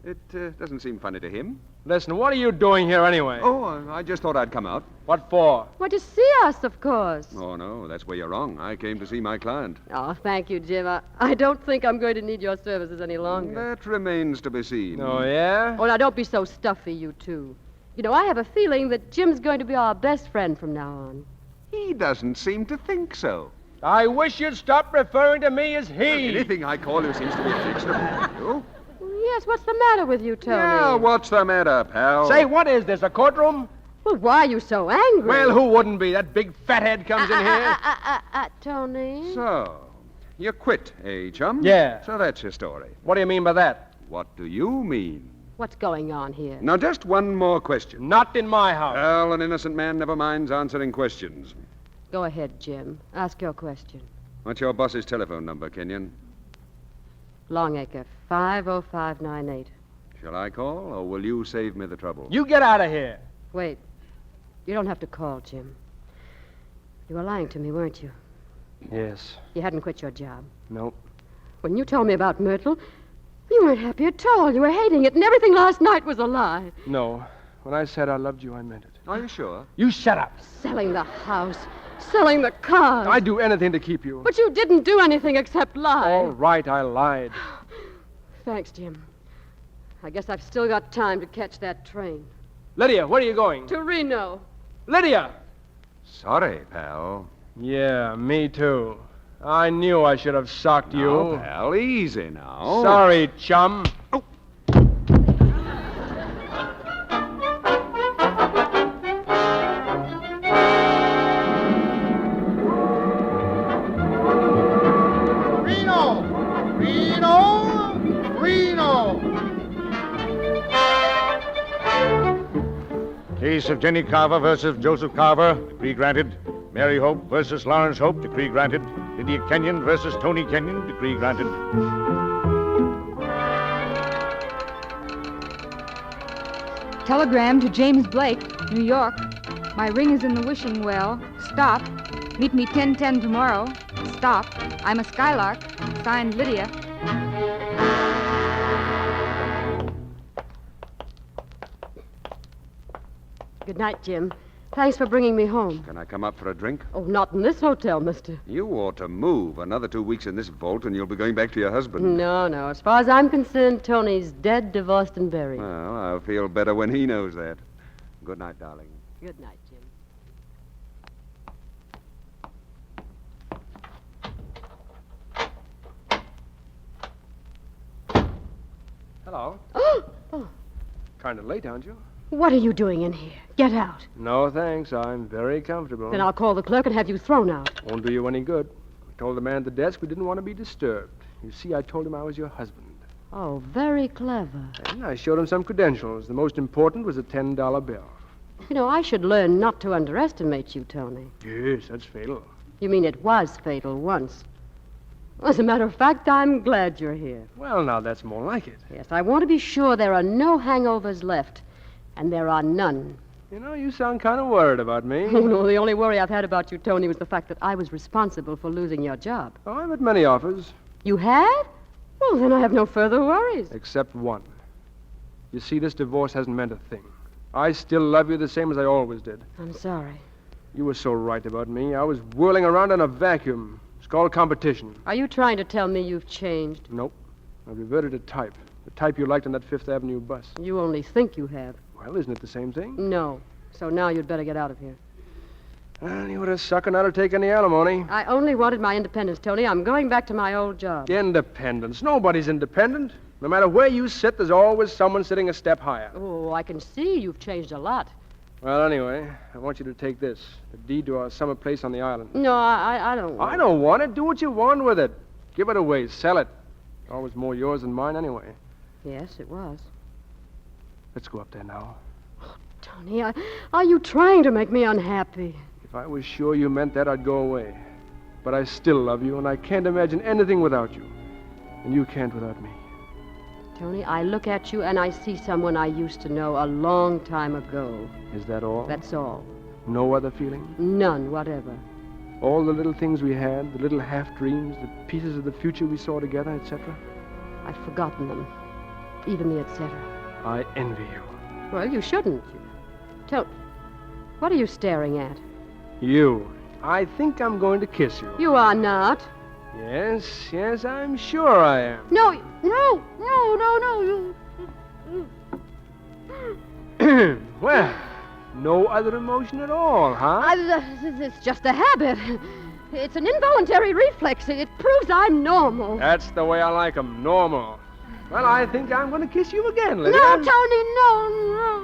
It doesn't seem funny to him. Listen, what are you doing here anyway? Oh, I just thought I'd come out. What for? Well, to see us, of course. Oh, no, that's where you're wrong. I came to see my client. Oh, thank you, Jim. I don't think I'm going to need your services any longer. That remains to be seen. Oh, yeah? Oh, now, don't be so stuffy, you two. You know, I have a feeling that Jim's going to be our best friend from now on. He doesn't seem to think so. I wish you'd stop referring to me as he. Well, anything I call you seems to be affixed upon you. Yes, what's the matter with you, Tony? Yeah, what's the matter, pal? Say, what is this, a courtroom? Well, why are you so angry? Well, who wouldn't be? That big fathead comes in here. Tony? So, you quit, eh, chum? Yeah. So that's your story. What do you mean by that? What do you mean? What's going on here? Now, just one more question. Not in my house. Well, an innocent man never minds answering questions. Go ahead, Jim. Ask your question. What's your boss's telephone number, Kenyon? Longacre, 50598. Shall I call, or will you save me the trouble? You get out of here. Wait. You don't have to call, Jim. You were lying to me, weren't you? Yes. You hadn't quit your job. Nope. When you told me about Myrtle, you weren't happy at all. You were hating it, and everything last night was a lie. No. When I said I loved you, I meant it. Are you sure? You shut up. Selling the house, selling the cars. I'd do anything to keep you. But you didn't do anything except lie. All right, I lied. Thanks, Jim. I guess I've still got time to catch that train. Lydia, where are you going? To Reno. Lydia! Sorry, pal. Yeah, me too. I knew I should have socked you. Now, pal, easy now. Sorry, chum. Oh. Case of Jenny Carver versus Joseph Carver, decree granted. Mary Hope versus Lawrence Hope, decree granted. Lydia Kenyon versus Tony Kenyon, decree granted. Telegram to James Blake, New York. My ring is in the wishing well. Stop. Meet me 10:10 tomorrow. Stop. I'm a Skylark. Signed, Lydia. Good night, Jim. Thanks for bringing me home. Can I come up for a drink? Oh, not in this hotel, mister. You ought to move. Another 2 weeks in this vault, and you'll be going back to your husband. No. As far as I'm concerned, Tony's dead, divorced, and buried. Well, I'll feel better when he knows that. Good night, darling. Good night, Jim. Hello. Oh. Kind of late, aren't you? What are you doing in here? Get out. No, thanks. I'm very comfortable. Then I'll call the clerk and have you thrown out. Won't do you any good. I told the man at the desk we didn't want to be disturbed. You see, I told him I was your husband. Oh, very clever. And I showed him some credentials. The most important was a $10 bill. You know, I should learn not to underestimate you, Tony. Yes, that's fatal. You mean it was fatal once. As a matter of fact, I'm glad you're here. Well, now, that's more like it. Yes, I want to be sure there are no hangovers left. And there are none. You know, you sound kind of worried about me. Oh, no, the only worry I've had about you, Tony, was the fact that I was responsible for losing your job. Oh, I've had many offers. You have? Well, then I have no further worries. Except one. You see, this divorce hasn't meant a thing. I still love you the same as I always did. I'm sorry. You were so right about me. I was whirling around in a vacuum. It's called competition. Are you trying to tell me you've changed? Nope. I've reverted to type. The type you liked on that Fifth Avenue bus. You only think you have. Well, isn't it the same thing? No. So now you'd better get out of here. Well, you were a sucker not to take any alimony. I only wanted my independence, Tony. I'm going back to my old job. Independence. Nobody's independent. No matter where you sit, there's always someone sitting a step higher. Oh, I can see you've changed a lot. Well, anyway, I want you to take this. The deed to our summer place on the island. No, I don't want I don't want it. Do what you want with it. Give it away. Sell it. Always more yours than mine anyway. Yes, it was. Let's go up there now. Tony, are you trying to make me unhappy? If I was sure you meant that, I'd go away. But I still love you, and I can't imagine anything without you. And you can't without me. Tony, I look at you and I see someone I used to know a long time ago. Is that all? That's all. No other feeling? None whatever. All the little things we had, the little half-dreams, the pieces of the future we saw together, etc.? I've forgotten them. Even the etc. I envy you. Well, you shouldn't. Tony, what are you staring at? You. I think I'm going to kiss you. You are not. Yes, I'm sure I am. No. Well, no other emotion at all, huh? It's just a habit. It's an involuntary reflex. It proves I'm normal. That's the way I like 'em, normal. Well, I think I'm going to kiss you again, Lydia. No, Tony, no.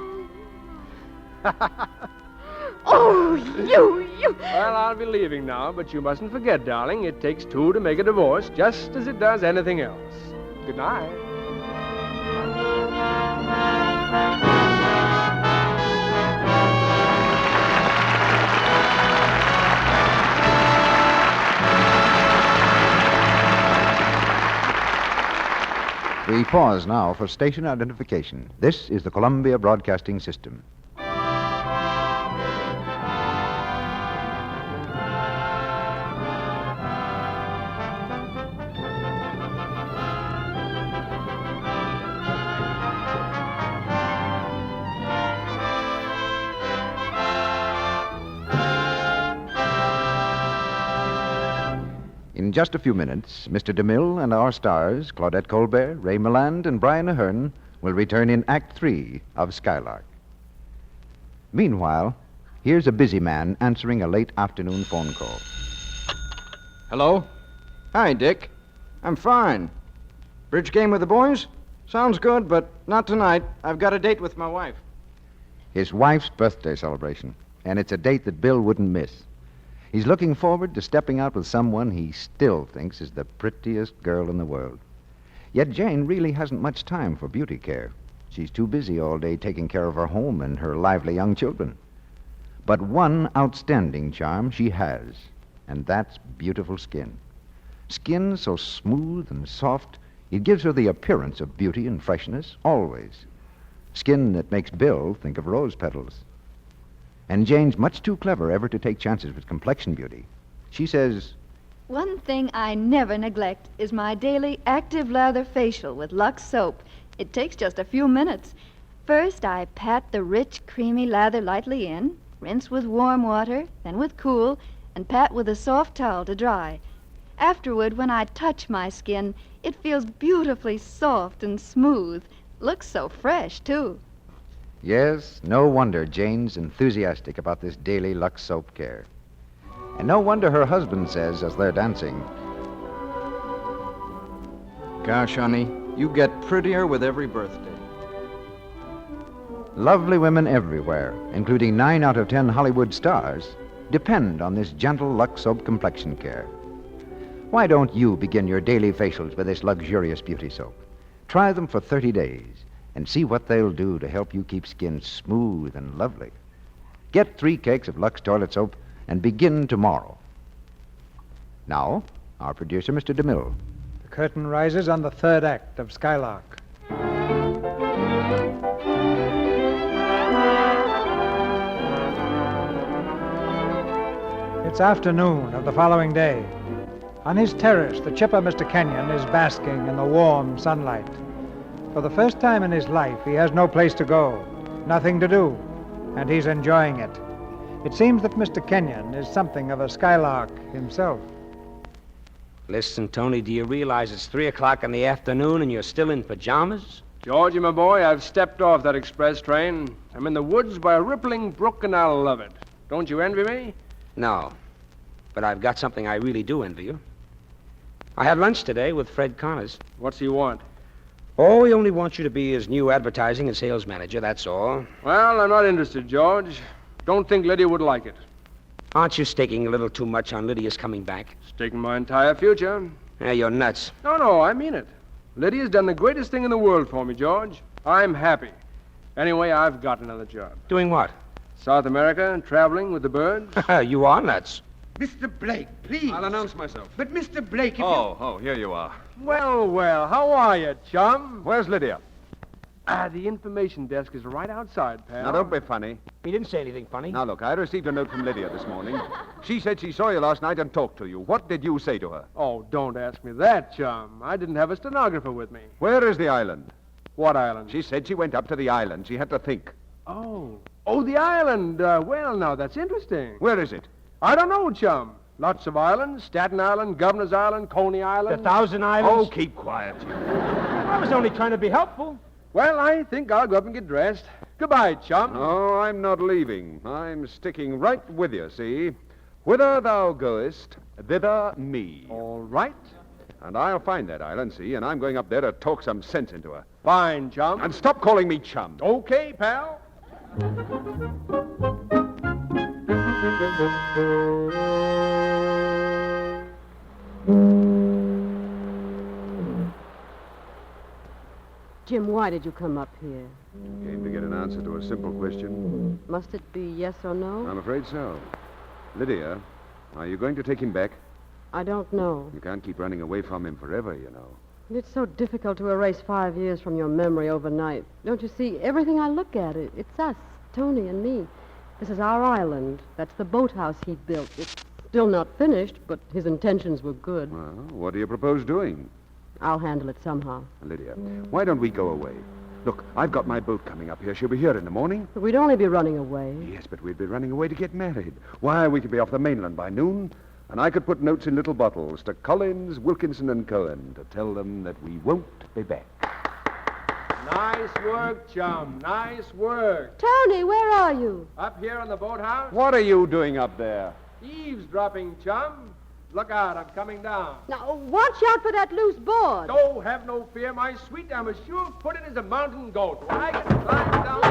Oh, you. Well, I'll be leaving now, but you mustn't forget, darling, it takes two to make a divorce, just as it does anything else. Good night. We pause now for station identification. This is the Columbia Broadcasting System. In just a few minutes, Mr. DeMille and our stars, Claudette Colbert, Ray Milland, and Brian Ahern, will return in Act 3 of Skylark. Meanwhile, here's a busy man answering a late afternoon phone call. Hello? Hi, Dick. I'm fine. Bridge game with the boys? Sounds good, but not tonight. I've got a date with my wife. His wife's birthday celebration, and it's a date that Bill wouldn't miss. He's looking forward to stepping out with someone he still thinks is the prettiest girl in the world. Yet Jane really hasn't much time for beauty care. She's too busy all day taking care of her home and her lively young children. But one outstanding charm she has, and that's beautiful skin. Skin so smooth and soft, it gives her the appearance of beauty and freshness, always. Skin that makes Bill think of rose petals. And Jane's much too clever ever to take chances with complexion beauty. She says, one thing I never neglect is my daily active lather facial with Lux soap. It takes just a few minutes. First, I pat the rich, creamy lather lightly in, rinse with warm water, then with cool, and pat with a soft towel to dry. Afterward, when I touch my skin, it feels beautifully soft and smooth. Looks so fresh, too. yes, no wonder Jane's enthusiastic about this daily Lux soap care. And no wonder her husband says as they're dancing, gosh, honey, you get prettier with every birthday. Lovely women everywhere, including 9 out of 10 Hollywood stars, depend on this gentle Lux soap complexion care. Why don't you begin your daily facials with this luxurious beauty soap? Try them for 30 days and see what they'll do to help you keep skin smooth and lovely. Get 3 cakes of Lux toilet soap and begin tomorrow. Now, our producer, Mr. DeMille. The curtain rises on the 3rd act of Skylark. It's afternoon of the following day. On his terrace, the chipper Mr. Kenyon is basking in the warm sunlight. For the first time in his life, he has no place to go, nothing to do, and he's enjoying it. It seems that Mr. Kenyon is something of a Skylark himself. Listen, Tony, do you realize it's 3 o'clock in the afternoon and you're still in pajamas? Georgie, my boy, I've stepped off that express train. I'm in the woods by a rippling brook, and I love it. Don't you envy me? No. But I've got something I really do envy you. I had lunch today with Fred Connors. What's he want? Oh, he only wants you to be his new advertising and sales manager, that's all. Well, I'm not interested, George. Don't think Lydia would like it. Aren't you staking a little too much on Lydia's coming back? Staking my entire future. Yeah, you're nuts. No, I mean it. Lydia's done the greatest thing in the world for me, George. I'm happy. Anyway, I've got another job. Doing what? South America, traveling with the birds. You are nuts. Mr. Blake, please. I'll announce myself. But, Mr. Blake, if Oh, here you are. Well, how are you, chum? Where's Lydia? The information desk is right outside, pal. Now, don't be funny. He didn't say anything funny. Now, look, I received a note from Lydia this morning. She said she saw you last night and talked to you. What did you say to her? Oh, don't ask me that, chum. I didn't have a stenographer with me. Where is the island? What island? She said she went up to the island. She had to think. Oh, the island. Well, now, that's interesting. Where is it? I don't know, chum. Lots of islands. Staten Island, Governor's Island, Coney Island. 1,000 Islands. Oh, keep quiet, you. I was only trying to be helpful. Well, I think I'll go up and get dressed. Goodbye, chum. No, I'm not leaving. I'm sticking right with you, see? Whither thou goest, thither me. All right. And I'll find that island, see, and I'm going up there to talk some sense into her. Fine, chum. And stop calling me chum. Okay, pal. Jim, why did you come up here? Came to get an answer to a simple question. Must it be yes or no? I'm afraid so. Lydia, are you going to take him back? I don't know. You can't keep running away from him forever, you know. It's so difficult to erase 5 years from your memory overnight. Don't you see? Everything I look at, it's us, Tony and me. This is our island. That's the boathouse he built. It's still not finished, but his intentions were good. Well, what do you propose doing? I'll handle it somehow. Lydia, why don't we go away? Look, I've got my boat coming up here. She'll be here in the morning. But we'd only be running away. Yes, but we'd be running away to get married. Why, we could be off the mainland by noon, and I could put notes in little bottles to Collins, Wilkinson, and Cohen to tell them that we won't be back. Nice work, chum. Nice work. Tony, where are you? Up here on the boathouse? What are you doing up there? Eavesdropping, chum. Look out, I'm coming down. Now, watch out for that loose board. Oh, have no fear, my sweet. I'm as sure footed as a mountain goat. When I get climbed down...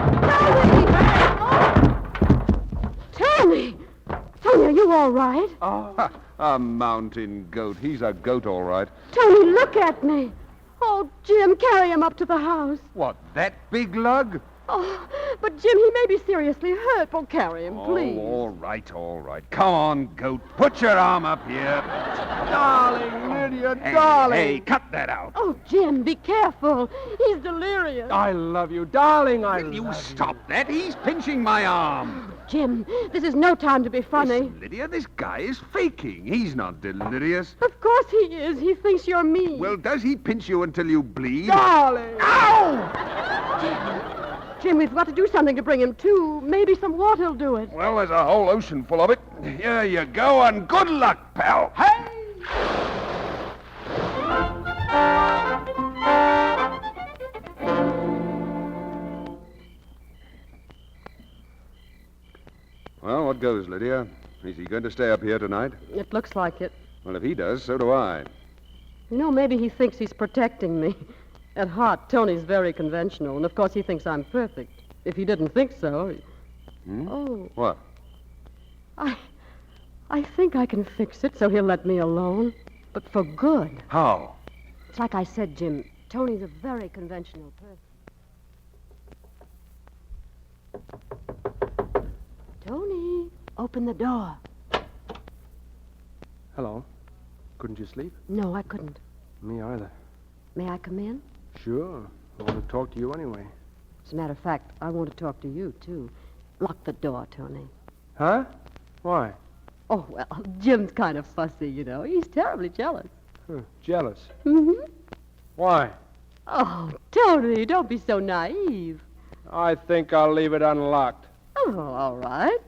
Tony! Tony, are you all right? Oh, a mountain goat. He's a goat, all right. Tony, look at me. Oh, Jim, carry him up to the house. What, that big lug? Oh, but Jim, he may be seriously hurt. Well, carry him, please. Oh, all right, all right. Come on, goat. Put your arm up here. Darling, Lydia, Hey, darling. hey, cut that out. Oh, Jim, be careful. He's delirious. I love you, darling. Will you stop that? He's pinching my arm. Jim, this is no time to be funny. Listen, Lydia, this guy is faking. He's not delirious. Of course he is. He thinks you're me. Well, does he pinch you until you bleed? Darling. Ow! Jim, we've got to do something to bring him to. Maybe some water will do it. Well, there's a whole ocean full of it. Here you go, and good luck, pal. Hey! Well, what goes, Lydia? Is he going to stay up here tonight? It looks like it. Well, if he does, so do I. You know, maybe he thinks he's protecting me. At heart, Tony's very conventional, and of course he thinks I'm perfect. If he didn't think so... Oh. What? I think I can fix it so he'll let me alone. But for good. How? It's like I said, Jim. Tony's a very conventional person. Tony, open the door. Hello. Couldn't you sleep? No, I couldn't. Me either. May I come in? Sure. I want to talk to you anyway. As a matter of fact, I want to talk to you, too. Lock the door, Tony. Huh? Why? Oh, well, Jim's kind of fussy, you know. He's terribly jealous. Jealous? Mm-hmm. Why? Oh, Tony, don't be so naive. I think I'll leave it unlocked. Oh, all right.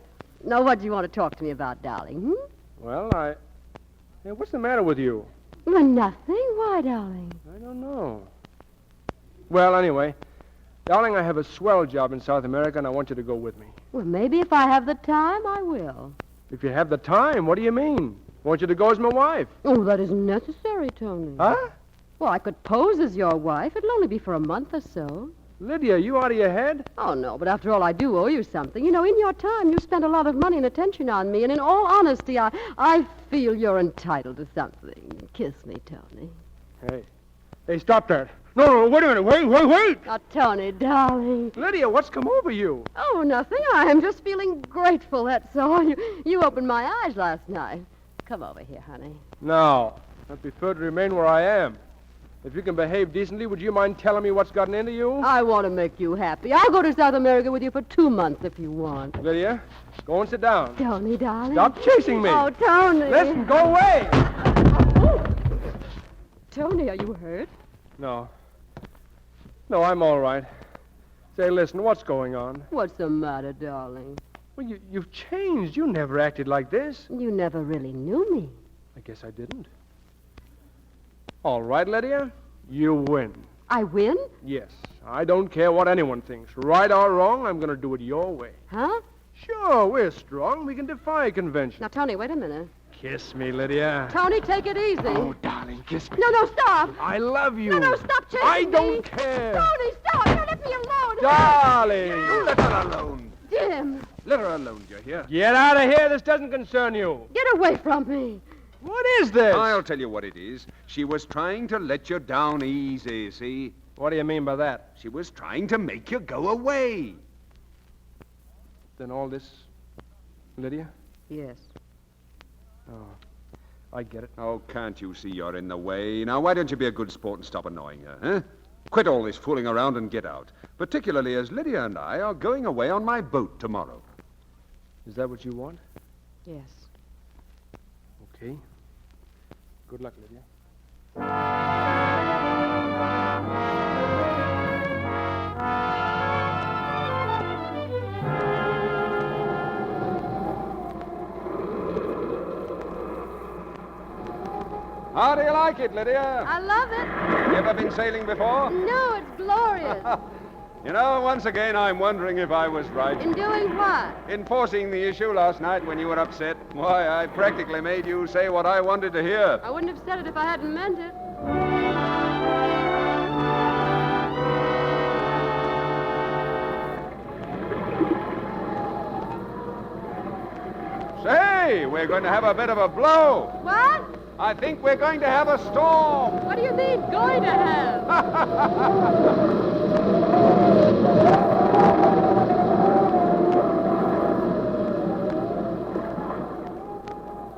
Now, what do you want to talk to me about, darling? Well, Hey, what's the matter with you? Well, nothing. Why, darling? I don't know. Well, anyway, darling, I have a swell job in South America, and I want you to go with me. Well, maybe if I have the time, I will. If you have the time, what do you mean? Want you to go as my wife. Oh, that isn't necessary, Tony. Huh? Well, I could pose as your wife. It'll only be for a month or so. Lydia, you out of your head? Oh, no, but after all, I do owe you something. You know, in your time, you spent a lot of money and attention on me, and in all honesty, I feel you're entitled to something. Kiss me, Tony. Hey, stop that. No, wait a minute. Wait. Now, Tony, darling. Lydia, what's come over you? Oh, nothing. I'm just feeling grateful, that's all. You opened my eyes last night. Come over here, honey. No, I'd prefer to remain where I am. If you can behave decently, would you mind telling me what's gotten into you? I want to make you happy. I'll go to South America with you for 2 months if you want. Lydia, go and sit down. Tony, darling. Stop chasing me. Oh, Tony. Listen, go away. Tony, are you hurt? No, I'm all right. Say, listen, what's going on? What's the matter, darling? Well, you've changed. You never acted like this. You never really knew me. I guess I didn't. All right, Lydia, you win. I win? Yes. I don't care what anyone thinks. Right or wrong, I'm going to do it your way. Huh? Sure, we're strong. We can defy convention. Now, Tony, wait a minute. Kiss me, Lydia. Tony, take it easy. Oh, darling, kiss me. No, stop. I love you. No, stop chasing I me. don't care. Tony, stop. You let me alone. Darling. You let her alone. Jim. Let her alone, do you hear? Get out of here. This doesn't concern you. Get away from me. What is this? I'll tell you what it is. She was trying to let you down easy, see? What do you mean by that? She was trying to make you go away. Then all this, Lydia? Yes. Oh, I get it. Oh, can't you see you're in the way? Now, why don't you be a good sport and stop annoying her, huh? Quit all this fooling around and get out. Particularly as Lydia and I are going away on my boat tomorrow. Is that what you want? Yes. Okay. Good luck, Lydia. How do you like it, Lydia? I love it. You ever been sailing before? No, it's glorious. You know, once again, I'm wondering if I was right. In doing what? In forcing the issue last night when you were upset. Why, I practically made you say what I wanted to hear. I wouldn't have said it if I hadn't meant it. Say, we're going to have a bit of a blow. What? I think we're going to have a storm. What do you mean, going to have?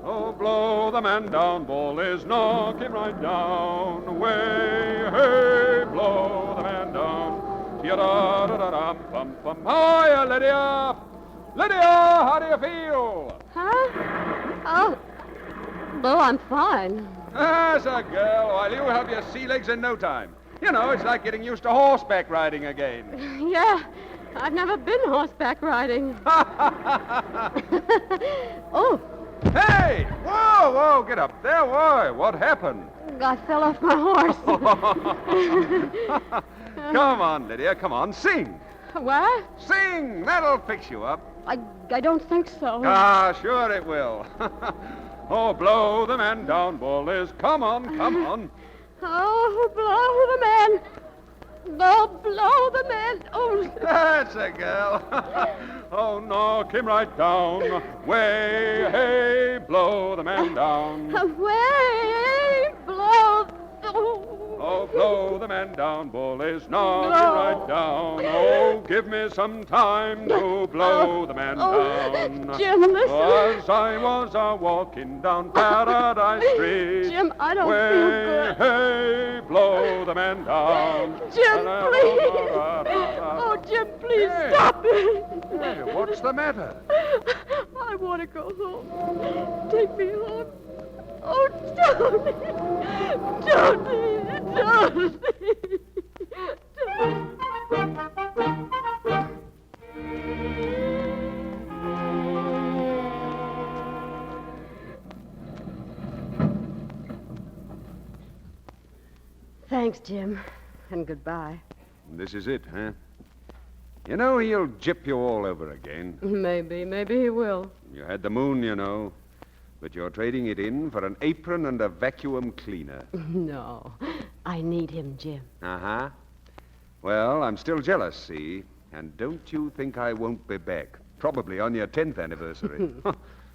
Oh, blow the man down, ball is knocking right down. Away, hey, blow the man down. Ti-da-da-da-dum, bum, bum. How are you, Lydia? Lydia, how do you feel? Huh? Oh, I'm fine. That's a girl. Well, you have your sea legs in no time. You know, it's like getting used to horseback riding again. Yeah, I've never been horseback riding. Oh. Hey! Whoa, get up there. Why? What happened? I fell off my horse. Come on, Lydia, come on, sing. What? Sing! That'll fix you up. I don't think so. Ah, sure it will. Oh, blow the man down, bullies. Come on. Oh, blow the man. Oh, blow the man. Oh. That's a girl. Oh, knock him right down. Way, hey, blow the man down. Way, blow. Oh, blow the man down, bullies. Knock him right down. Oh, give me some time to blow the man down. Jim, listen. As I was walking down Paradise Street. Jim, I don't feel good. Hey, blow the man down. Jim, please. Oh, Jim, please stop it. Hey, what's the matter? I want to go home. Take me home. Oh, Tony. Thanks, Jim. And goodbye. This is it, huh? You know, he'll gyp you all over again. Maybe he will. You had the moon, you know. But you're trading it in for an apron and a vacuum cleaner. No, I need him, Jim. Uh-huh. Well, I'm still jealous, see? And don't you think I won't be back. Probably on your 10th anniversary.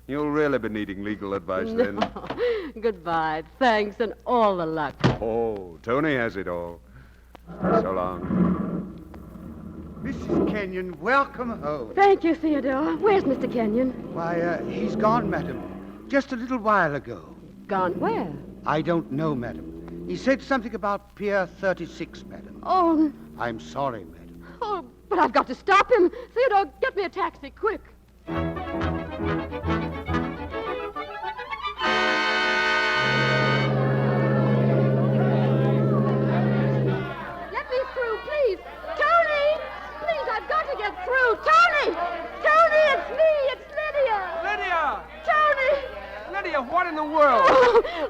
You'll really be needing legal advice then. Goodbye. Thanks and all the luck. Oh, Tony has it all. So long. Mrs. Kenyon, welcome home. Thank you, Theodore. Where's Mr. Kenyon? Why, he's gone, madam. Just a little while ago. Gone where? I don't know, madam. He said something about Pier 36, madam. Oh. I'm sorry, madam. Oh, but I've got to stop him. Theodore, get me a taxi, quick. Let me through, please. Tony! Please, I've got to get through. Tony! Tony, it's me. It's Lydia. Lydia! Tony! Lydia, what in the world?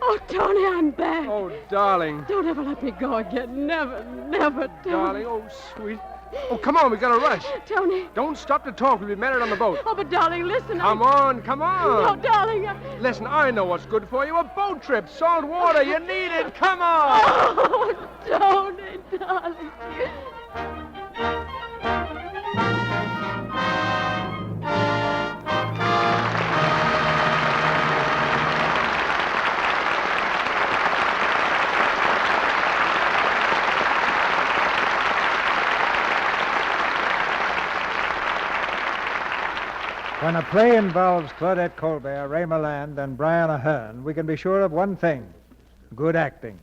Oh, Tony, I'm back. Oh, darling. Don't ever let me go again. Never, Tony. Darling, oh, sweet. Oh, come on, we gotta rush. Tony. Don't stop to talk. We'll be married on the boat. Oh, but darling, listen. Come on. No, darling. Listen, I know what's good for you. A boat trip, salt water. You need it. Come on. Oh, Tony, darling. When a play involves Claudette Colbert, Ray Milland, and Brian Ahern, we can be sure of one thing: good acting.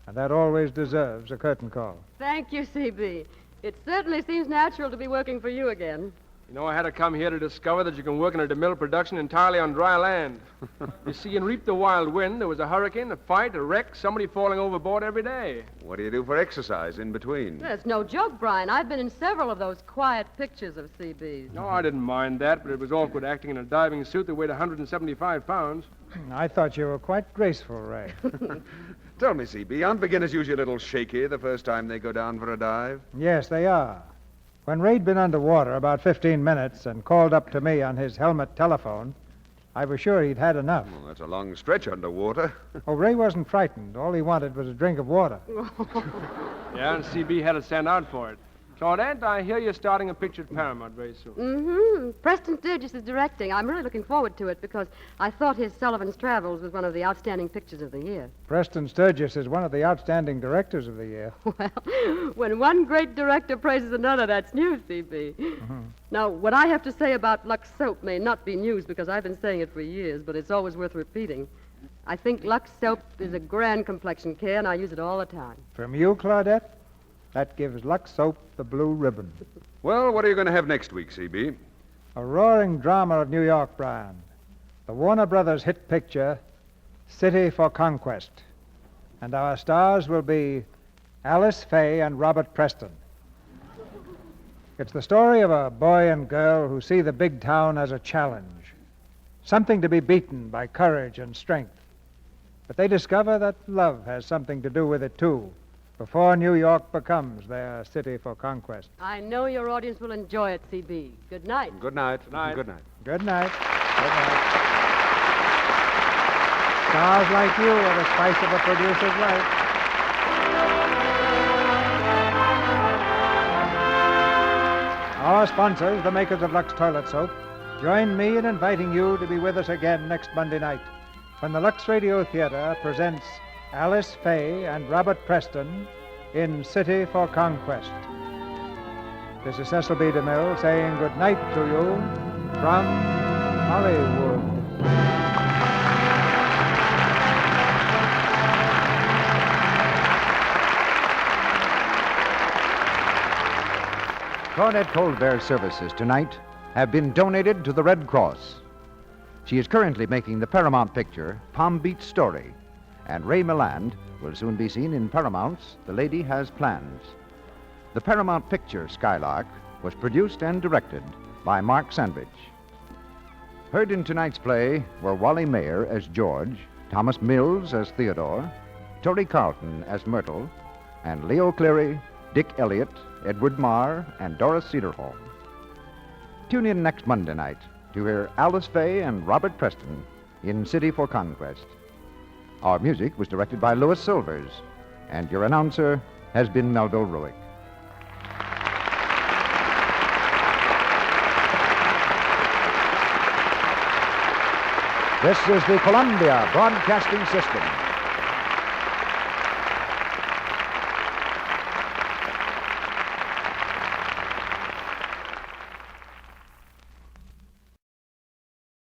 And that always deserves a curtain call. Thank you, C.B. It certainly seems natural to be working for you again. You know, I had to come here to discover that you can work in a DeMille production entirely on dry land. You see, in Reap the Wild Wind, there was a hurricane, a fight, a wreck, somebody falling overboard every day. What do you do for exercise in between? That's no joke, Brian. I've been in several of those quiet pictures of C.B.'s. No, I didn't mind that, but it was awkward acting in a diving suit that weighed 175 pounds. I thought you were quite graceful, Ray. Tell me, C.B., aren't beginners usually a little shaky the first time they go down for a dive? Yes, they are. When Ray'd been underwater about 15 minutes and called up to me on his helmet telephone, I was sure he'd had enough. Well, that's a long stretch underwater. Oh, Ray wasn't frightened. All he wanted was a drink of water. Yeah, and CB had to stand out for it. Claudette, I hear you're starting a picture at Paramount very soon. Mm-hmm. Preston Sturgis is directing. I'm really looking forward to it because I thought his Sullivan's Travels was one of the outstanding pictures of the year. Preston Sturgis is one of the outstanding directors of the year. Well, when one great director praises another, that's news, C.B. Mm-hmm. Now, what I have to say about Lux Soap may not be news because I've been saying it for years, but it's always worth repeating. I think Lux Soap is a grand complexion care, and I use it all the time. From you, Claudette? That gives Lux Soap the blue ribbon. Well, what are you going to have next week, C.B.? A roaring drama of New York, Brian. The Warner Brothers hit picture, City for Conquest. And our stars will be Alice Faye and Robert Preston. It's the story of a boy and girl who see the big town as a challenge, something to be beaten by courage and strength. But they discover that love has something to do with it, too, before New York becomes their city for conquest. I know your audience will enjoy it, C.B. Good night. Good night. Good night. Good night. Good night. Good night. Stars like you are the spice of a producer's life. Our sponsors, the makers of Lux Toilet Soap, join me in inviting you to be with us again next Monday night when the Lux Radio Theatre presents Alice Faye and Robert Preston in City for Conquest. This is Cecil B. DeMille saying good night to you from Hollywood. Claudette Colbert's services tonight have been donated to the Red Cross. She is currently making the Paramount picture Palm Beach Story, and Ray Milland will soon be seen in Paramount's The Lady Has Plans. The Paramount picture, Skylark, was produced and directed by Mark Sandvich. Heard in tonight's play were Wally Mayer as George, Thomas Mills as Theodore, Torrey Carlton as Myrtle, and Leo Cleary Dick Elliott, Edward Marr, and Doris Cederholm. Tune in next Monday night to hear Alice Faye and Robert Preston in City for Conquest. Our music was directed by Louis Silvers, and your announcer has been Melville Ruick. This is the Columbia Broadcasting System.